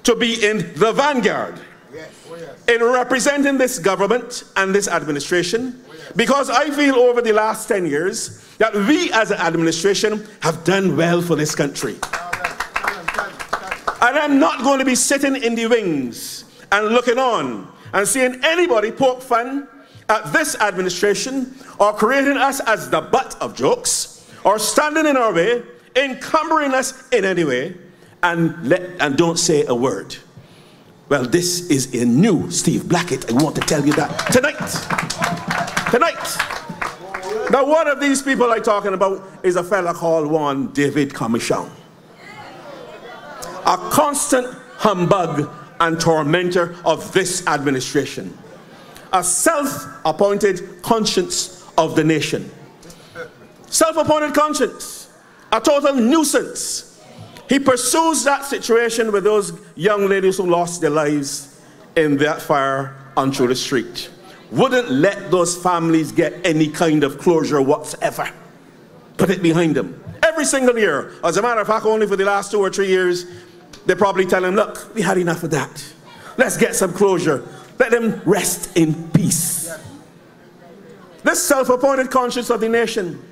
to be in the vanguard in representing this government and this administration, because I feel over the last 10 years that we as an administration have done well for this country. And I'm not going to be sitting in the wings and looking on and seeing anybody poke fun at this administration or creating us as the butt of jokes or standing in our way, encumbering us in any way, and don't say a word. Well, this is a new Steve Blackett. I want to tell you that tonight. Now, one of these people I'm talking about is a fella called one David Commission, a constant humbug and tormentor of this administration, a self-appointed conscience of the nation. Self-appointed conscience, a total nuisance. He pursues that situation with those young ladies who lost their lives in that fire on through the street. Wouldn't let those families get any kind of closure whatsoever. Put it behind them. Every single year. As a matter of fact, only for the last 2 or 3 years, they probably tell him, look, we had enough of that. Let's get some closure. Let them rest in peace. This self-appointed conscience of the nation,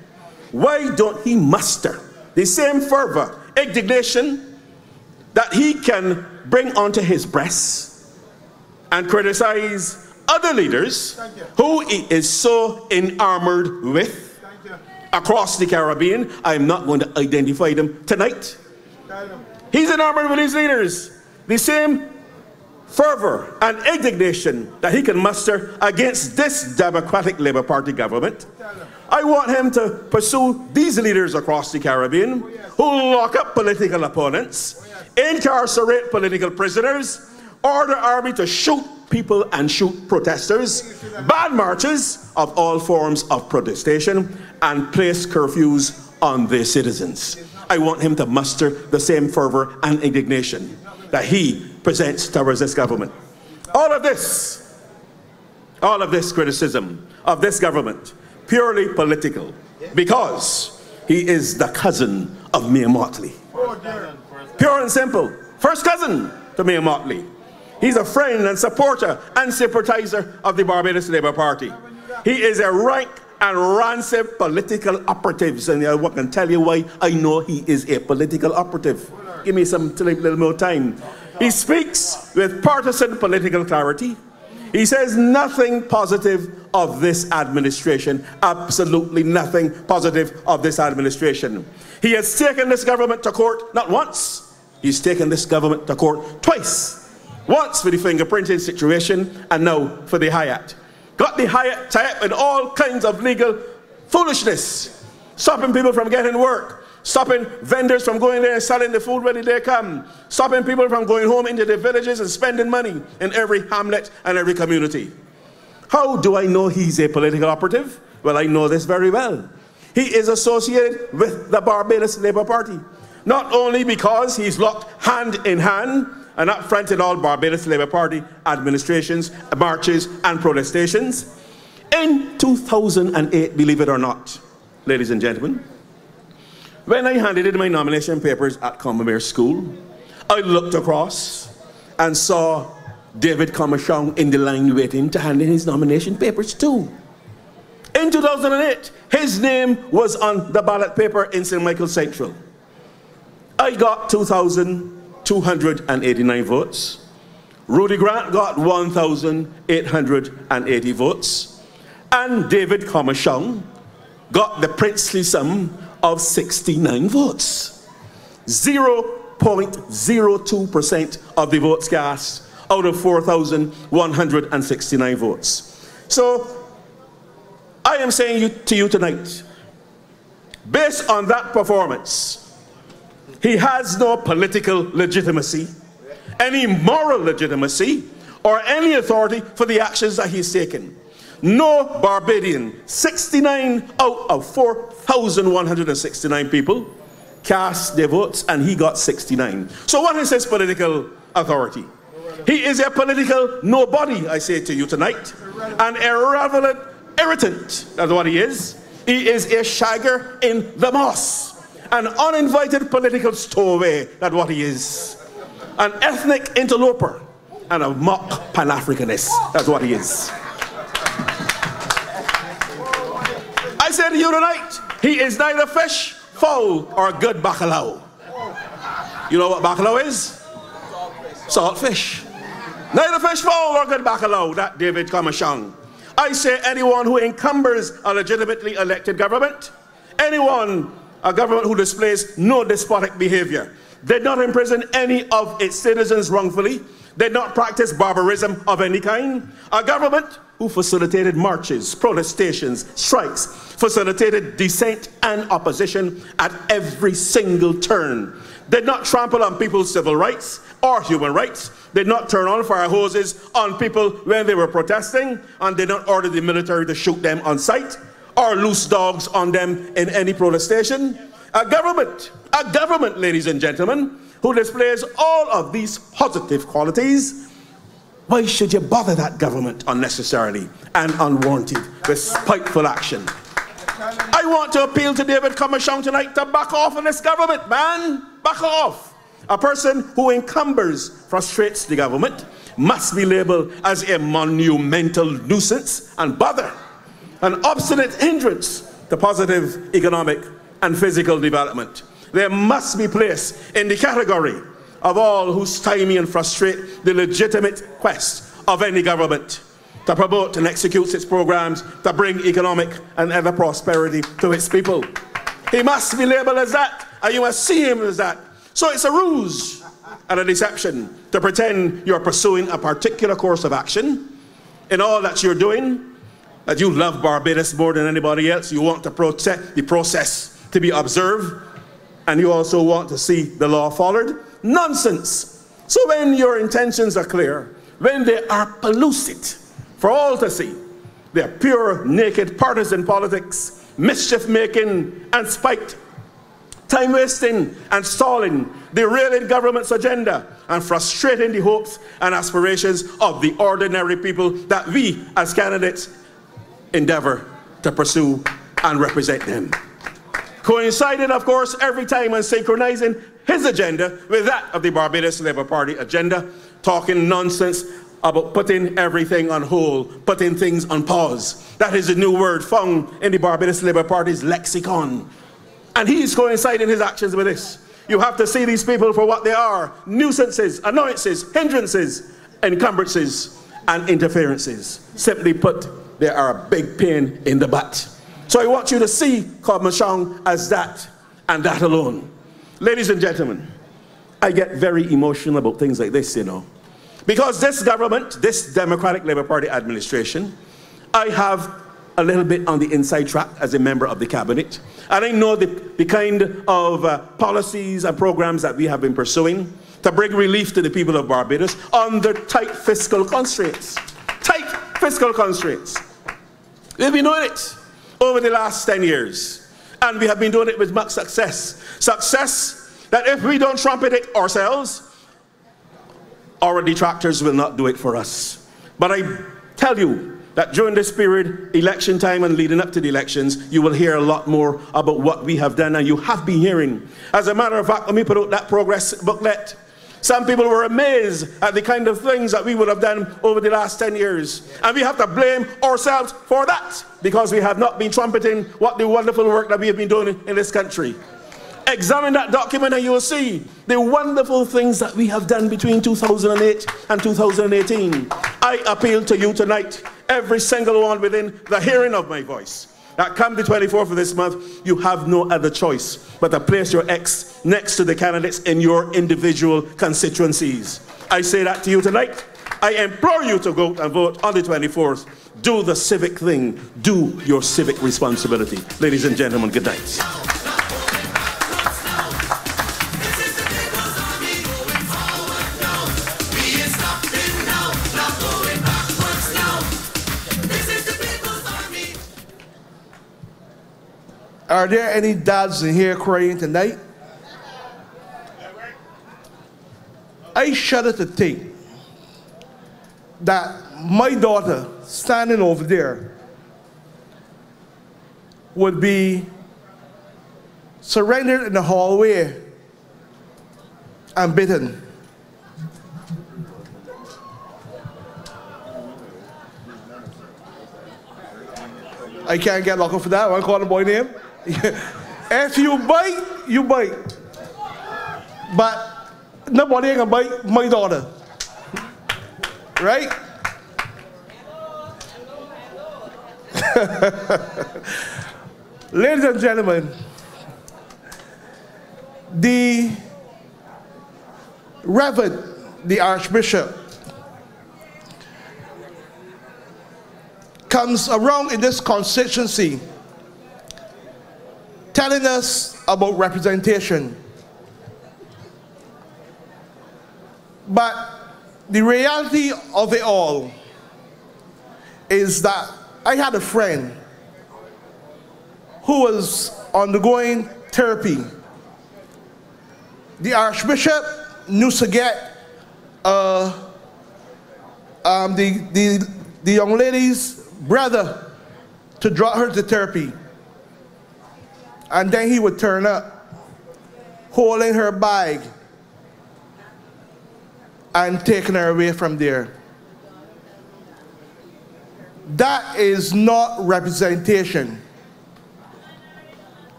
why don't he muster the same fervor, indignation that he can bring onto his breast and criticize other leaders who he is so enamored with across the Caribbean? I'm not going to identify them tonight. He's enamored with these leaders. The same fervor and indignation that he can muster against this Democratic Labour Party government, I want him to pursue these leaders across the Caribbean who lock up political opponents, incarcerate political prisoners, order army to shoot people and shoot protesters, ban marches of all forms of protestation, and place curfews on their citizens. I want him to muster the same fervor and indignation that he presents towards this government. All of this criticism of this government, purely political, because he is the cousin of Mayor Motley. Pure and simple. First cousin to Mayor Motley. He's a friend and supporter and sympathizer of the Barbados Labour Party. He is a rank and rancid political operative, and I can tell you why I know he is a political operative. Give me some little more time. He speaks with partisan political clarity. He says nothing positive of this administration, absolutely nothing positive of this administration. He has taken this government to court not once, he's taken this government to court twice. Once for the fingerprinting situation, and now for the Hyatt. Got the Hyatt tied up in all kinds of legal foolishness, stopping people from getting work, stopping vendors from going there and selling the food when they come, stopping people from going home into their villages and spending money in every hamlet and every community. How do I know he's a political operative? Well, I know this very well. He is associated with the Barbados Labour Party, not only because he's locked hand in hand and up front in all Barbados Labour Party administrations, marches and protestations. In 2008, believe it or not, ladies and gentlemen, when I handed in my nomination papers at Combermere School, I looked across and saw David Commission in the line waiting to hand in his nomination papers too. In 2008, his name was on the ballot paper in St. Michael Central. I got 2,000 289 votes. Rudy Grant got 1,880 votes. And David Comashong got the princely sum of 69 votes. 0.02% of the votes cast out of 4,169 votes. So, I am saying to you tonight, based on that performance, he has no political legitimacy, any moral legitimacy, or any authority for the actions that he's taken. No Barbadian, 69 out of 4,169 people, cast their votes, and he got 69. So what is his political authority? He is a political nobody, I say to you tonight, an irrelevant irritant, that's what he is. He is a shagger in the moss, an uninvited political stowaway, that's what he is. An ethnic interloper and a mock Pan-Africanist, that's what he is. I say to you tonight, he is neither fish, fowl, or good bacalao. You know what bacalao is? Salt fish. Neither fish, fowl, or good bacalao, that David Comashong. I say anyone who encumbers a legitimately elected government, a government who displays no despotic behavior, did not imprison any of its citizens wrongfully, did not practice barbarism of any kind, a government who facilitated marches, protestations, strikes, facilitated dissent and opposition at every single turn, did not trample on people's civil rights or human rights, did not turn on fire hoses on people when they were protesting, and did not order the military to shoot them on sight or loose dogs on them in any protestation. A government, ladies and gentlemen, who displays all of these positive qualities. Why should you bother that government unnecessarily and unwarranted with spiteful action? I want to appeal to David Comashong tonight to back off of this government, man. Back off. A person who encumbers, frustrates the government, must be labeled as a monumental nuisance and bother, an obstinate hindrance to positive economic and physical development. They must be placed in the category of all who stymie and frustrate the legitimate quest of any government to promote and execute its programs to bring economic and other prosperity to its people. He must be labeled as that, and you must see him as that. So it's a ruse and a deception to pretend you're pursuing a particular course of action in all that you're doing, that you love Barbados more than anybody else. You want to protect the process to be observed, and you also want to see the law followed. Nonsense. So when your intentions are clear, when they are pellucid for all to see, they're pure, naked partisan politics, mischief-making and spite, time-wasting and stalling, derailing government's agenda and frustrating the hopes and aspirations of the ordinary people that we as candidates endeavor to pursue and represent them. Coinciding, of course, every time and synchronizing his agenda with that of the Barbados Labour Party agenda, talking nonsense about putting everything on hold, putting things on pause. That is a new word found in the Barbados Labour Party's lexicon. And he's coinciding his actions with this. You have to see these people for what they are: nuisances, annoyances, hindrances, encumbrances, and interferences. Simply put, they are a big pain in the butt. So I want you to see Comashong as that, and that alone. Ladies and gentlemen, I get very emotional about things like this, you know. Because this government, this Democratic Labour Party administration, I have a little bit on the inside track as a member of the cabinet. And I know the kind of policies and programs that we have been pursuing to bring relief to the people of Barbados under tight fiscal constraints. Tight fiscal constraints. We've been doing it over the last 10 years. And we have been doing it with much success. Success that if we don't trumpet it ourselves, our detractors will not do it for us. But I tell you that during this period, election time and leading up to the elections, you will hear a lot more about what we have done, and you have been hearing. As a matter of fact, let me put out that progress booklet. Some people were amazed at the kind of things that we would have done over the last 10 years. And we have to blame ourselves for that, because we have not been trumpeting what the wonderful work that we have been doing in this country. Examine that document and you will see the wonderful things that we have done between 2008 and 2018. I appeal to you tonight, every single one within the hearing of my voice, that come the 24th of this month, you have no other choice but to place your X next to the candidates in your individual constituencies. I say that to you tonight. I implore you to go and vote on the 24th. Do the civic thing. Do your civic responsibility. Ladies and gentlemen, good night. Are there any dads in here crying tonight? I shudder to think that my daughter standing over there would be surrendered in the hallway and bitten. I can't get locked up for that. I call the boy name. If you bite, you bite. But nobody ain't gonna bite my daughter. Right? Ladies and gentlemen, the Reverend, the Archbishop, comes around in this constituency telling us about representation. But the reality of it all is that I had a friend who was undergoing therapy. The Archbishop used to get the young lady's brother to draw her to therapy. And then he would turn up, holding her bag and taking her away from there. That is not representation.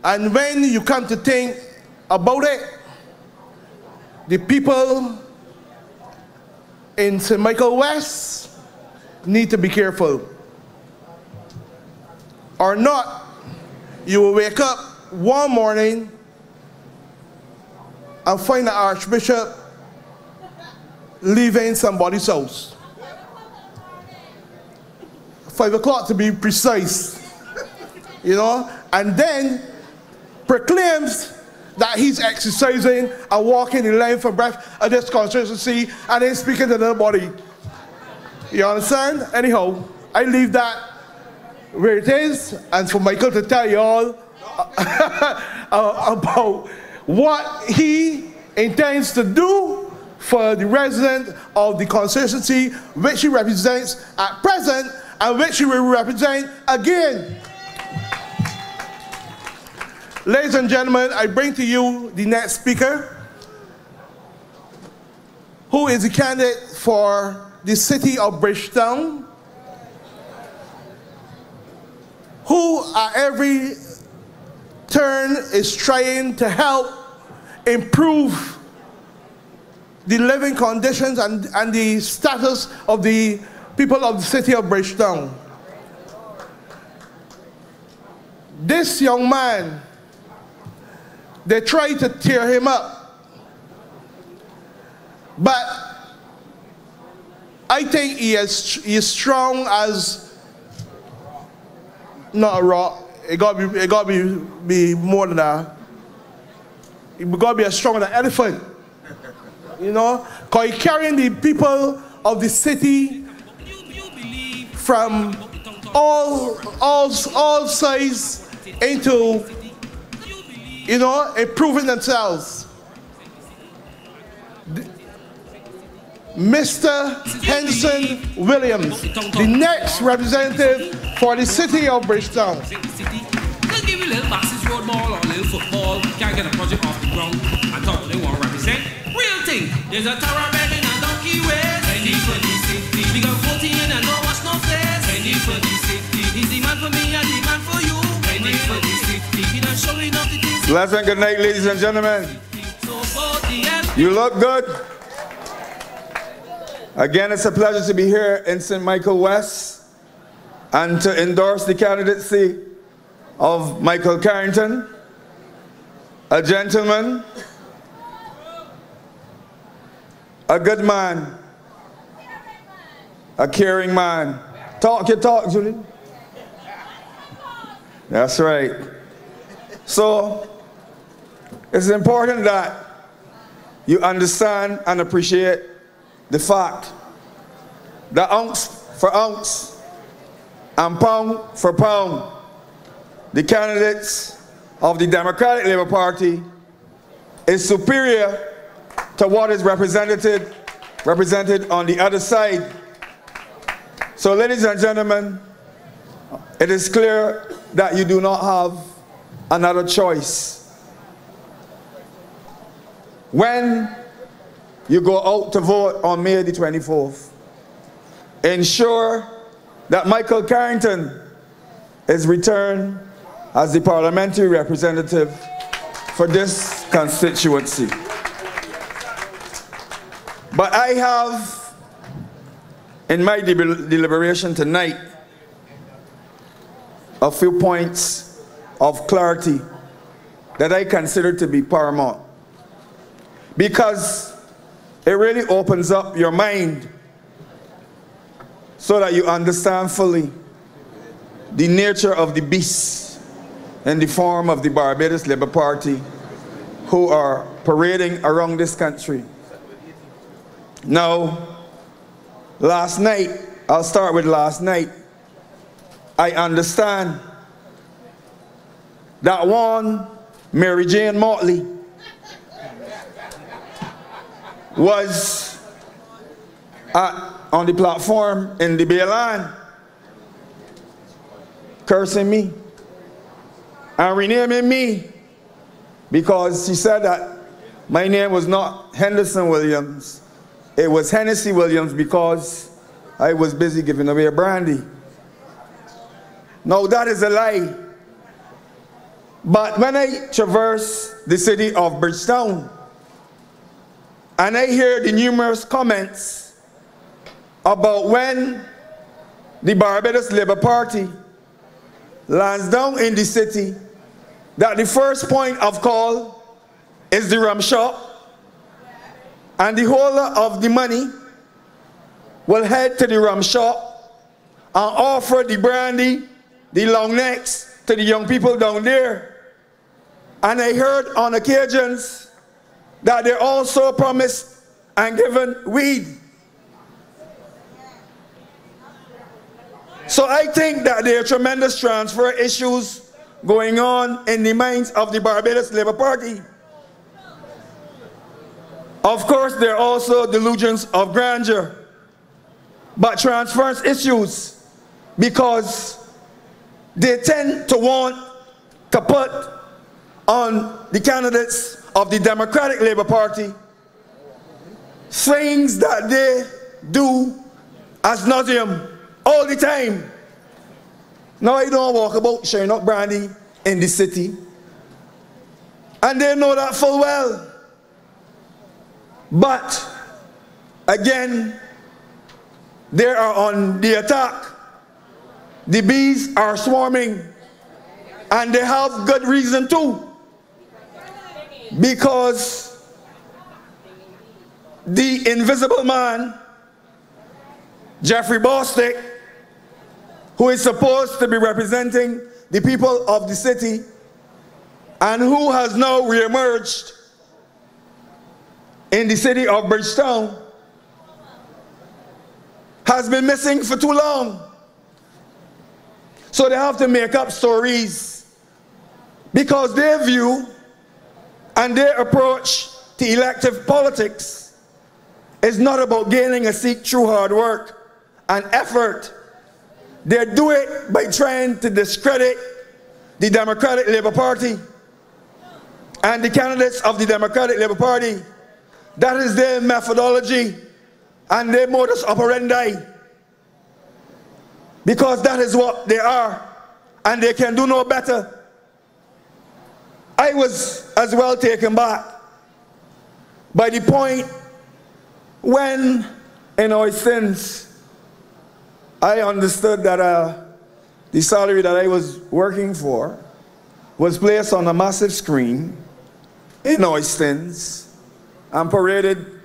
And when you come to think about it, the people in St. Michael West need to be careful. Or not, you will wake up one morning and find the Archbishop leaving somebody's house. 5 o'clock to be precise. You know? And then proclaims that he's exercising and walking the length and breadth of this constituency and then speaking to nobody. You understand? Anyhow, I leave that where it is, and for Michael to tell you all about what he intends to do for the resident of the constituency which he represents at present and which he will represent again. Ladies and gentlemen, I bring to you the next speaker, who is a candidate for the city of Bridgetown, who at every turn is trying to help improve the living conditions and the status of the people of the city of Bridgetown. This young man, they tried to tear him up, but I think he is strong as not a rock. It got to be more than that. It got to be as strong as an elephant, you know, because he's carrying the people of the city from all sides into, you know, improving themselves. Mr. Henson Williams, the next representative for the city of Bridgetown. They'll give you little boxes, road ball or little football. Can't get a project off the ground. I thought they want to represent. Real thing, there's a terror bed in a donkey ways. Ready for the city. We got 40 and I know what's no place. Ready for the city. He's the man for me and the man for you. Ready for the city. He done showing up Pleasant good night, ladies and gentlemen. You look good. Again, it's a pleasure to be here in St. Michael West and to endorse the candidacy of Michael Carrington, a gentleman, a good man, a caring man. Talk your talk, Julie. That's right. So, it's important that you understand and appreciate the fact that ounce for ounce and pound for pound, the candidates of the Democratic Labour Party is superior to what is represented on the other side. So, ladies and gentlemen, it is clear that you do not have another choice. When you go out to vote on May the 24th, ensure that Michael Carrington is returned as the parliamentary representative for this constituency. But I have, in my deliberation tonight, a few points of clarity that I consider to be paramount, because it really opens up your mind so that you understand fully the nature of the beast in the form of the Barbados Labour Party who are parading around this country. Now, last night, I'll start with last night, I understand that one Mary Jane Motley was on the platform in the Bayline cursing me and renaming me because she said that my name was not Henderson Williams, it was Hennessy Williams because I was busy giving away brandy. Now that is a lie. But when I traverse the city of Bridgetown and I hear the numerous comments about when the Barbados Labour Party lands down in the city, that the first point of call is the rum shop, and the holder of the money will head to the rum shop and offer the brandy, the long necks, to the young people down there. And I heard on occasions that they also promised and given weed. So I think that there are tremendous transfer issues going on in the minds of the Barbados Labour Party. Of course, there are also delusions of grandeur, but transference issues, because they tend to want to put on the candidates of the Democratic Labour Party things that they do as nauseum all the time. Now I don't walk about sharing up brandy in the city, and they know that full well. But again, they are on the attack. The bees are swarming, and they have good reason too, because the invisible man, Jeffrey Bostick, who is supposed to be representing the people of the city and who has now reemerged in the city of Bridgetown, has been missing for too long. So they have to make up stories, because their view and their approach to elective politics is not about gaining a seat through hard work and effort. They do it by trying to discredit the Democratic Labour Party and the candidates of the Democratic Labour Party. That is their methodology and their modus operandi, because that is what they are, and they can do no better. I was as well taken back by the point when, in our sins, I understood that the salary that I was working for was placed on a massive screen in Oistins and paraded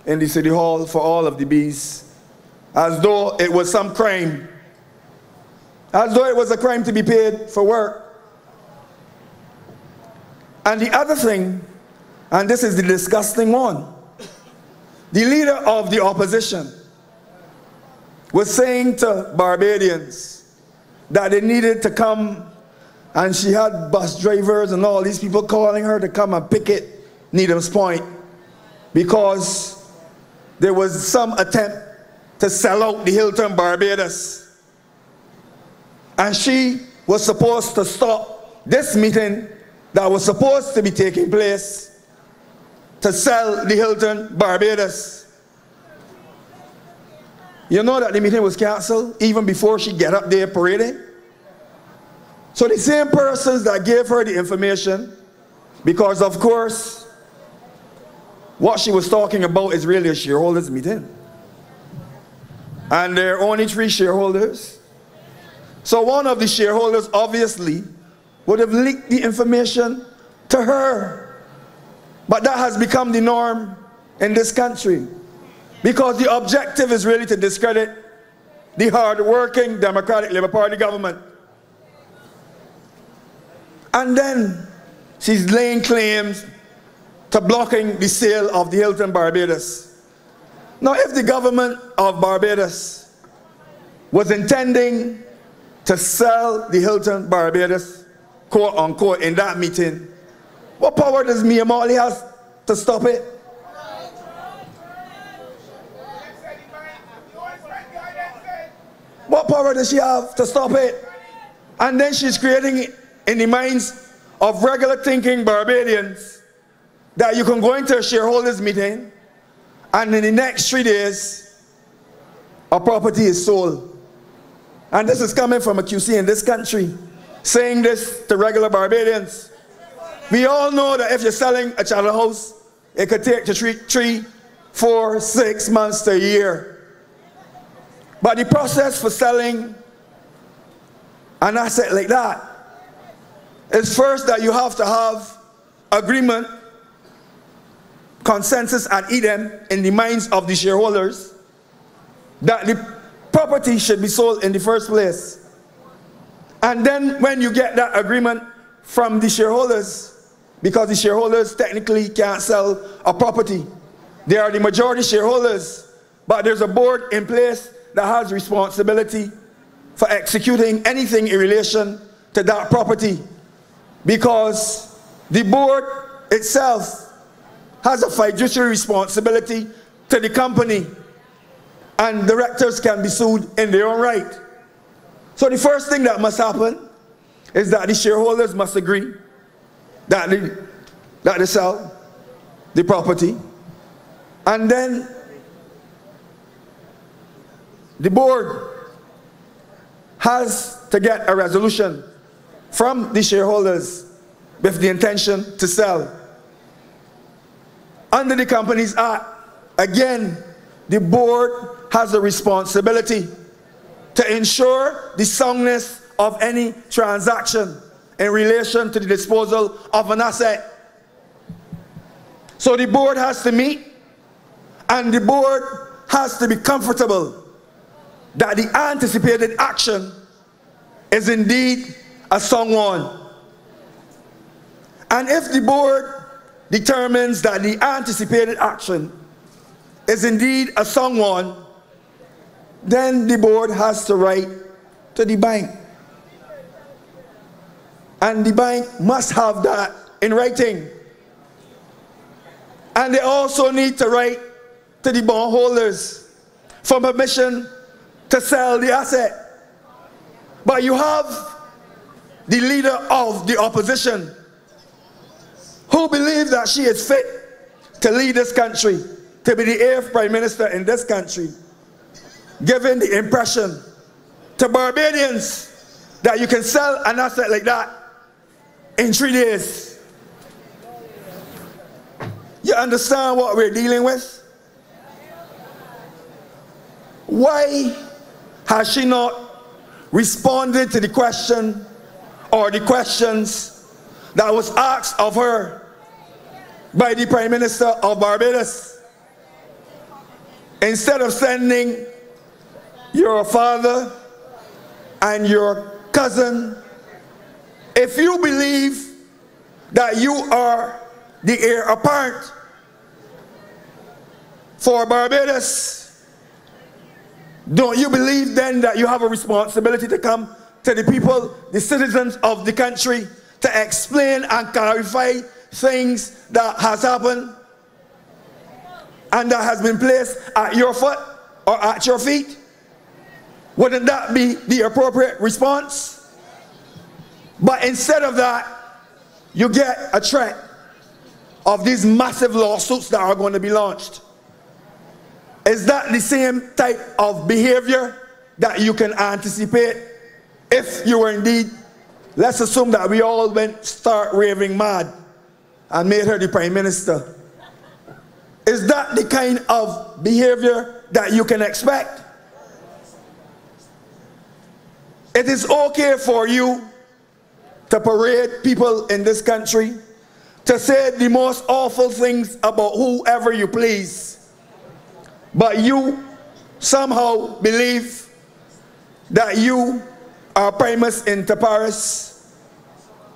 in the city hall for all of the bees, as though it was some crime, as though it was a crime to be paid for work. And the other thing, and this is the disgusting one, the leader of the opposition was saying to Barbadians that they needed to come, and she had bus drivers and all these people calling her to come and picket Needham's Point because there was some attempt to sell out the Hilton Barbados. And she was supposed to stop this meeting that was supposed to be taking place to sell the Hilton Barbados. You know that the meeting was canceled even before she get up there parading? So the same persons that gave her the information, because of course what she was talking about is really a shareholders meeting, and there are only 3 shareholders. So one of the shareholders obviously would have leaked the information to her. But that has become the norm in this country, because the objective is really to discredit the hard-working Democratic Labour Party government. And then she's laying claims to blocking the sale of the Hilton Barbados. Now, if the government of Barbados was intending to sell the Hilton Barbados, quote unquote, in that meeting, what power does Mia Morley have to stop it? What power does she have to stop it? And then she's creating it in the minds of regular thinking Barbadians that you can go into a shareholders meeting and in the next 3 days a property is sold. And this is coming from a QC in this country saying this to regular Barbadians. We all know that if you're selling a chattel house, it could take to 3, 4, 6 months to a year. But the process for selling an asset like that is first that you have to have agreement, consensus ad idem in the minds of the shareholders that the property should be sold in the first place. And then when you get that agreement from the shareholders, because the shareholders technically can't sell a property, they are the majority shareholders, but there's a board in place that has responsibility for executing anything in relation to that property, because the board itself has a fiduciary responsibility to the company, and directors can be sued in their own right. So the first thing that must happen is that the shareholders must agree that they sell the property, and then the board has to get a resolution from the shareholders with the intention to sell. Under the Companies Act, again, the board has a responsibility to ensure the soundness of any transaction in relation to the disposal of an asset. So the board has to meet, and the board has to be comfortable that the anticipated action is indeed a sound one. And if the board determines that the anticipated action is indeed a sound one, then the board has to write to the bank. And the bank must have that in writing. And they also need to write to the bondholders for permission to sell the asset. But you have the leader of the opposition who believes that she is fit to lead this country, to be the 8th Prime Minister in this country, giving the impression to Barbadians that you can sell an asset like that in 3 days. You understand what we're dealing with? Why has she not responded to the question or the questions that was asked of her by the Prime Minister of Barbados? Instead of sending your father and your cousin, if you believe that you are the heir apparent for Barbados, don't you believe then that you have a responsibility to come to the people, the citizens of the country, to explain and clarify things that has happened and that has been placed at your foot or at your feet? Wouldn't that be the appropriate response? But instead of that, you get a threat of these massive lawsuits that are going to be launched. Is that the same type of behavior that you can anticipate if you were indeed, let's assume that we all went start raving mad and made her the Prime Minister? Is that the kind of behavior that you can expect? It is okay for you to parade people in this country, to say the most awful things about whoever you please, but you somehow believe that you are primus inter pares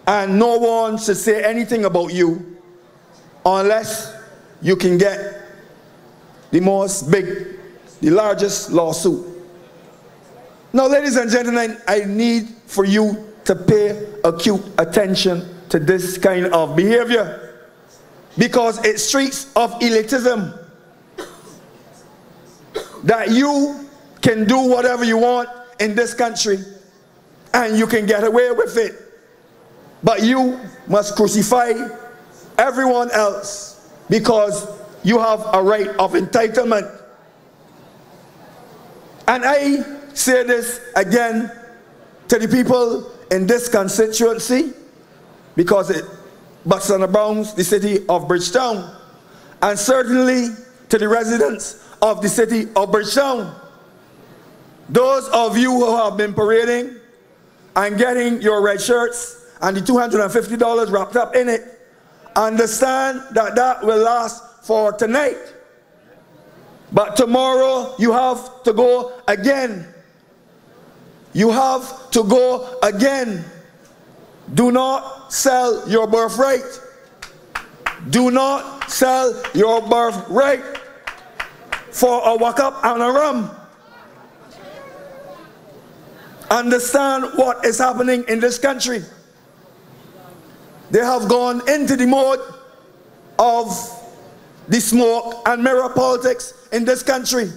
and no one should say anything about you unless you can get the largest lawsuit. Now, ladies and gentlemen, I need for you to pay acute attention to this kind of behavior, because it streaks of elitism, that you can do whatever you want in this country and you can get away with it, but you must crucify everyone else because you have a right of entitlement. And I say this again to the people in this constituency, because it butts on the bounds the city of Bridgetown, and certainly to the residents of the city of Bridgetown. Those of you who have been parading and getting your red shirts and the $250 wrapped up in it, understand that that will last for tonight. But tomorrow you have to go again. You have to go again. Do not sell your birthright. Do not sell your birthright for a walk up and a rum. Understand what is happening in this country. They have gone into the mode of the smoke and mirror politics in this country,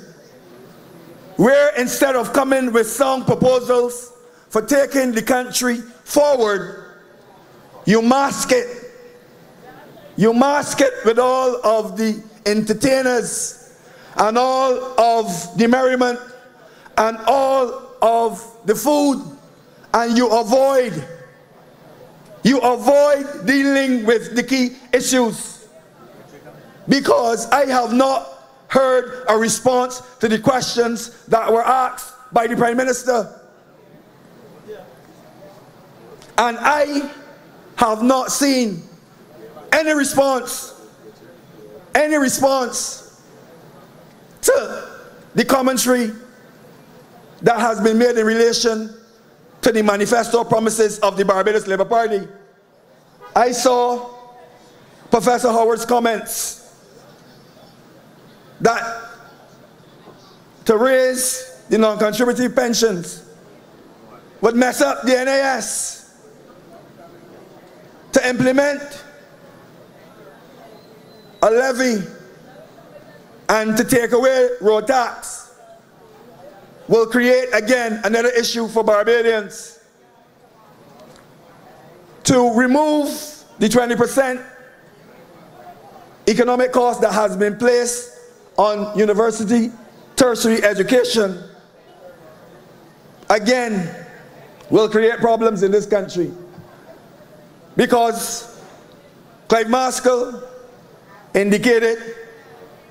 where instead of coming with sound proposals for taking the country forward, you mask it. You mask it with all of the entertainers and all of the merriment and all of the food, and you avoid dealing with the key issues, because I have not heard a response to the questions that were asked by the Prime Minister. And I have not seen any response to the commentary that has been made in relation to the manifesto promises of the Barbados Labour Party. I saw Professor Howard's comments that to raise the non-contributory pensions would mess up the NAS, to implement a levy and to take away road tax will create again another issue for Barbadians. To remove the 20% economic cost that has been placed on university tertiary education, again, will create problems in this country. Because Clive Maskell, indicated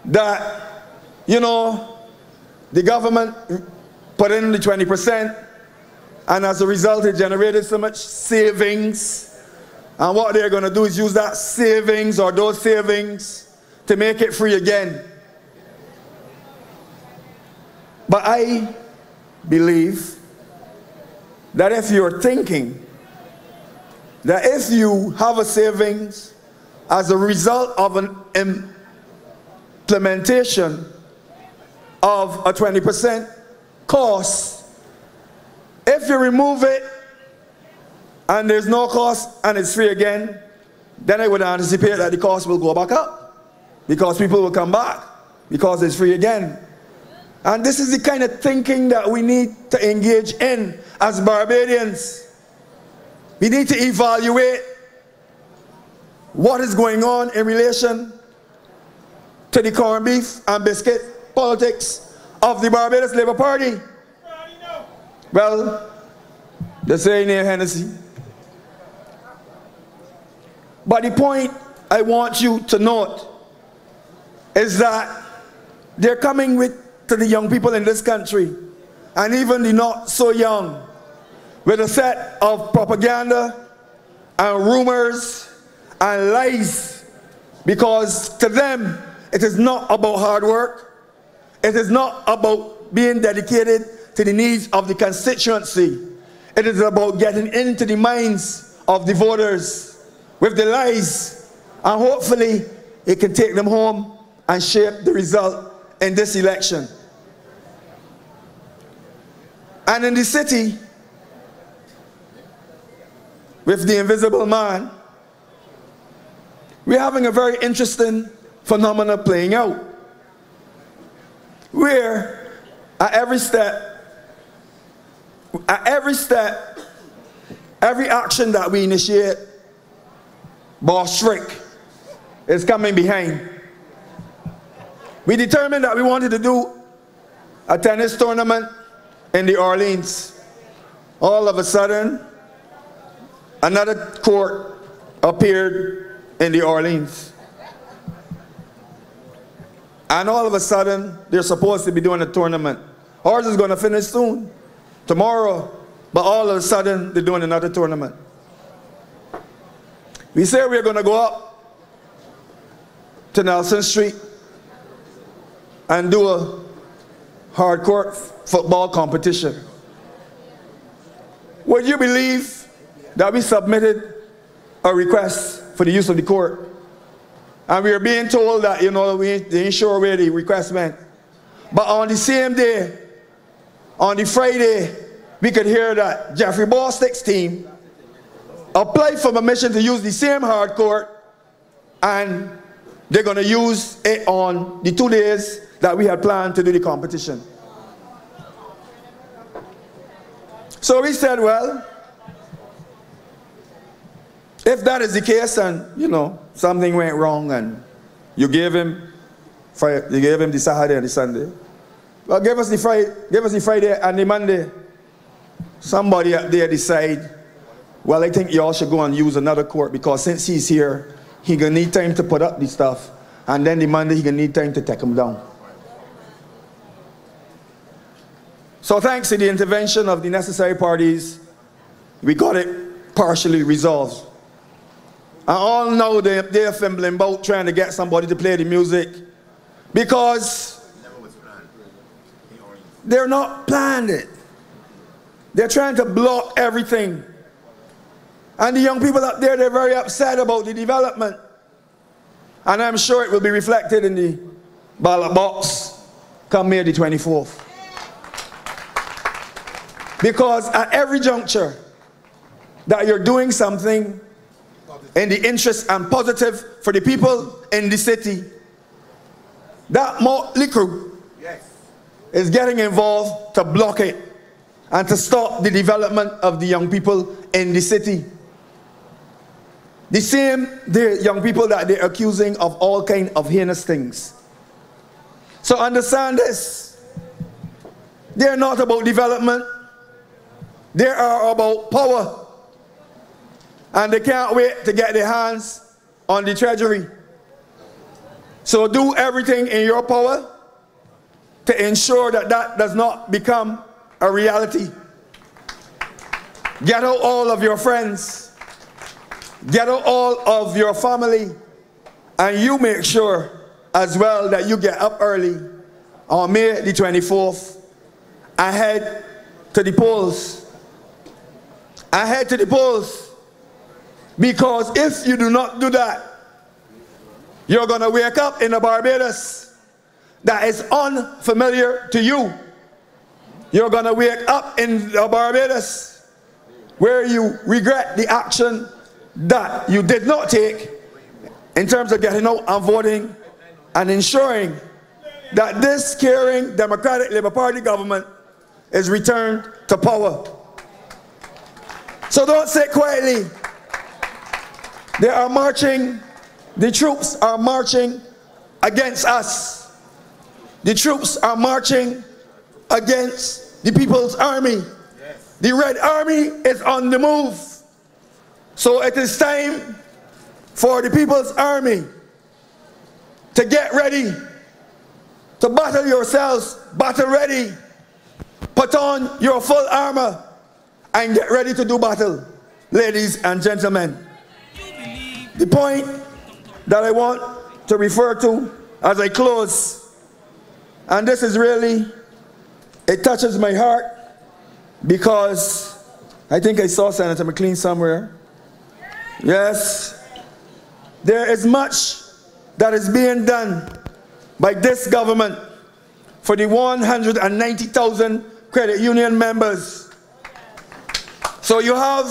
that, you know, the government put in the 20%, and as a result it generated so much savings, and what they're going to do is use that savings or those savings to make it free again. But I believe that if you're thinking that if you have a savings as a result of an implementation of a 20% cost, if you remove it and there's no cost and it's free again, then I would anticipate that the cost will go back up because people will come back because it's free again. And this is the kind of thinking that we need to engage in as Barbadians. We need to evaluate what is going on in relation to the corned beef and biscuit politics of the Barbados Labour Party. Well, they say near Hennessy. But the point I want you to note is that they're coming to the young people in this country, and even the not so young, with a set of propaganda and rumors and lies, because to them it is not about hard work, it is not about being dedicated to the needs of the constituency, it is about getting into the minds of the voters with the lies, and hopefully it can take them home and shape the result in this election. And in the city, with the invisible man, we're having a very interesting phenomenon playing out, where at every step, every action that we initiate, Boss Strick is coming behind. We determined that we wanted to do a tennis tournament in the Orleans. All of a sudden, another court appeared in the Orleans. And all of a sudden, they're supposed to be doing a tournament. Ours is going to finish soon, tomorrow, but all of a sudden, they're doing another tournament. We say we're going to go up to Nelson Street and do a hardcore football competition. Would you believe that we submitted a request for the use of the court, and we were being told that, you know, they ain't sure where the request went, but on the same day, on the Friday, we could hear that Jeffrey Bostick's team applied for permission to use the same hard court, and they're going to use it on the 2 days that we had planned to do the competition. So we said, well, if that is the case, and you know something went wrong, and you gave him the Saturday and the Sunday, well, give us the Friday and the Monday. Somebody up there decide, well, I think y'all should go and use another court, because since he's here, he gonna need time to put up the stuff, and then the Monday he gonna need time to take him down. So thanks to the intervention of the necessary parties, we got it partially resolved. And all now they're fumbling about trying to get somebody to play the music, because they're not planned it. They're trying to block everything. And the young people up there, they're very upset about the development. And I'm sure it will be reflected in the ballot box come May the 24th. Because at every juncture that you're doing something in the interest and positive for the people in the city, that motley crew is getting involved to block it and to stop the development of the young people in the city. The young people that they're accusing of all kinds of heinous things. So understand this. They're not about development. They are about power. And they can't wait to get their hands on the treasury. So do everything in your power to ensure that that does not become a reality. Get out all of your friends. Get out all of your family. And you make sure as well that you get up early on May the 24th and head to the polls. And head to the polls. Because if you do not do that, you're going to wake up in a Barbados that is unfamiliar to you. You're going to wake up in a Barbados where you regret the action that you did not take in terms of getting out and voting and ensuring that this caring Democratic Labour Party government is returned to power. So don't sit quietly. They are marching, the troops are marching against us. The troops are marching against the People's Army. The Red Army is on the move. So it is time for the People's Army to get ready, to battle yourselves, battle ready, put on your full armor and get ready to do battle, ladies and gentlemen. The point that I want to refer to as I close, and this is really, it touches my heart because I think I saw Senator McLean somewhere. Yes, there is much that is being done by this government for the 190,000 credit union members. So you have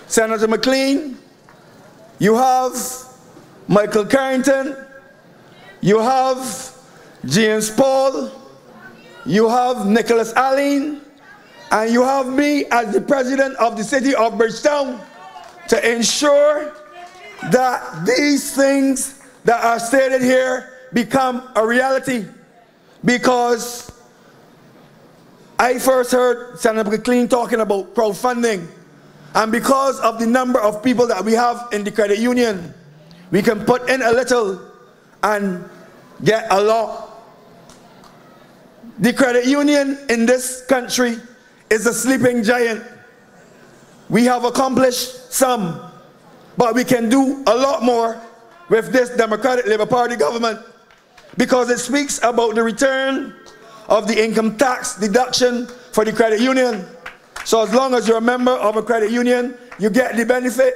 Senator McLean, you have Michael Carrington, you have James Paul, you have Nicholas Allen, and you have me as the president of the city of Bridgetown to ensure that these things that are stated here become a reality. Because I first heard Senator McLean talking about crowdfunding, and because of the number of people that we have in the credit union, we can put in a little and get a lot. The credit union in this country is a sleeping giant. We have accomplished some, but we can do a lot more with this Democratic Labour Party government, because it speaks about the return of the income tax deduction for the credit union. So as long as you're a member of a credit union, you get the benefit.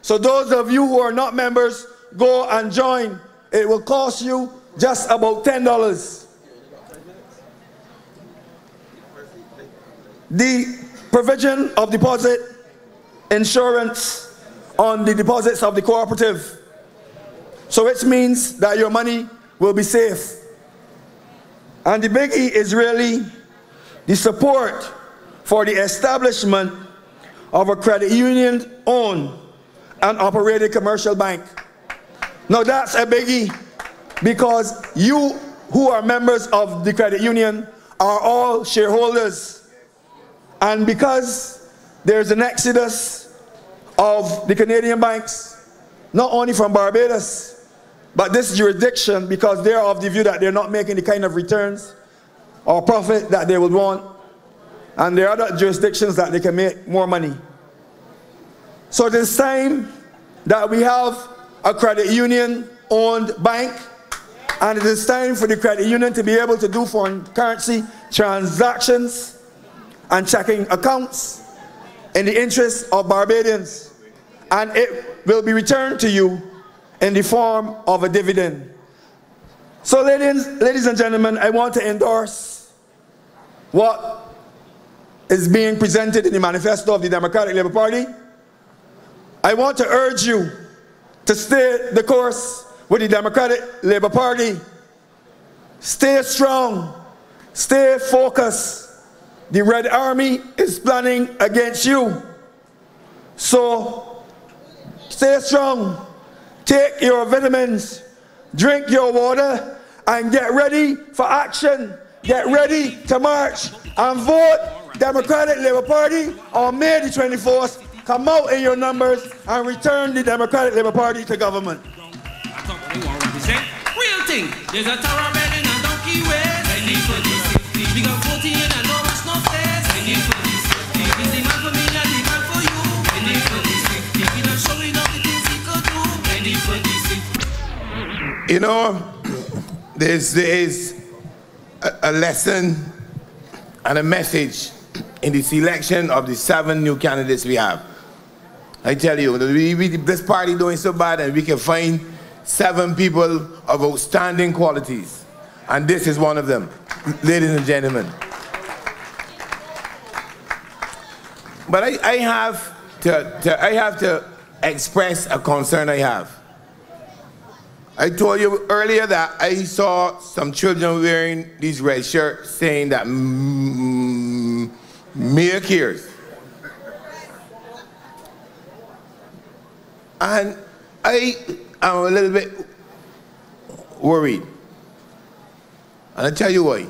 So those of you who are not members, go and join. It will cost you just about $10. The provision of deposit insurance on the deposits of the cooperative. So it means that your money will be safe. And the biggie is really the support for the establishment of a credit union owned and operated commercial bank. Now that's a biggie, because you who are members of the credit union are all shareholders. And because there's an exodus of the Canadian banks, not only from Barbados, but this jurisdiction, because they're of the view that they're not making the kind of returns or profit that they would want, and there are other jurisdictions that they can make more money. So it is time that we have a credit union owned bank, and it is time for the credit union to be able to do foreign currency transactions and checking accounts in the interest of Barbadians, and it will be returned to you in the form of a dividend. So ladies and gentlemen, I want to endorse what is being presented in the manifesto of the Democratic Labour Party. I want to urge you to stay the course with the Democratic Labour Party. Stay strong, stay focused. The Red Army is planning against you. So stay strong, take your vitamins, drink your water, and get ready for action. Get ready to march and vote Democratic Labour Party on May the 24th. Come out in your numbers and return the Democratic Labour Party to government. Real thing. There's a tower bed in a donkey ways. Ready for the safety. We got 40 in and no rush no stairs. Ready for the safety. He's the man for me and the man for you. Ready for the safety. We not showing off the things he could do. Ready for the safety. You know, there is a lesson and a message in the selection of the 7 new candidates we have. I tell you, this party doing so bad and we can find 7 people of outstanding qualities. And this is one of them, ladies and gentlemen. But I have to express a concern I have. I told you earlier that I saw some children wearing these red shirts saying that Mayor cares. And I am a little bit worried. And I'll tell you why.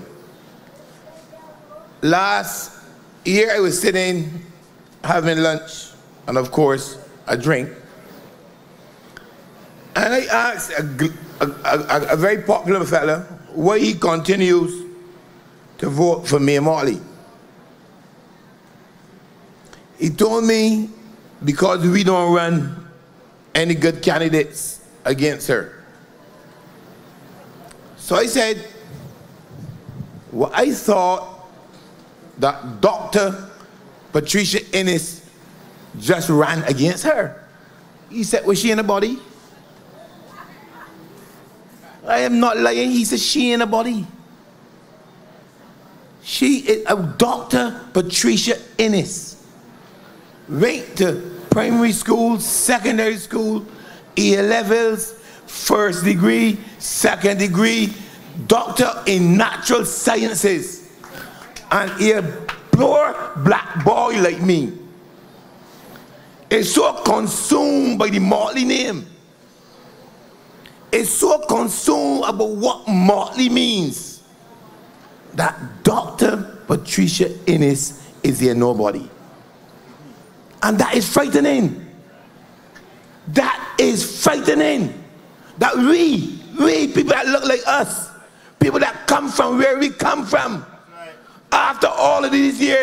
Last year I was sitting having lunch and of course a drink. And I asked a very popular fella why he continues to vote for Mayor Motley. He told me because we don't run any good candidates against her. So I said, well, I thought that Dr. Patricia Ennis just ran against her. He said, was she in a body? I am not lying. He said, she in a body. She is a Dr. Patricia Ennis. Went to primary school, secondary school, A levels, first degree, second degree, doctor in natural sciences. And a poor black boy like me is so consumed by the Motley name. Is so consumed about what Motley means that Dr. Patricia Ennis is a nobody. And that is frightening. That is frightening. That we people that look like us, people that come from where we come from, after all of these years,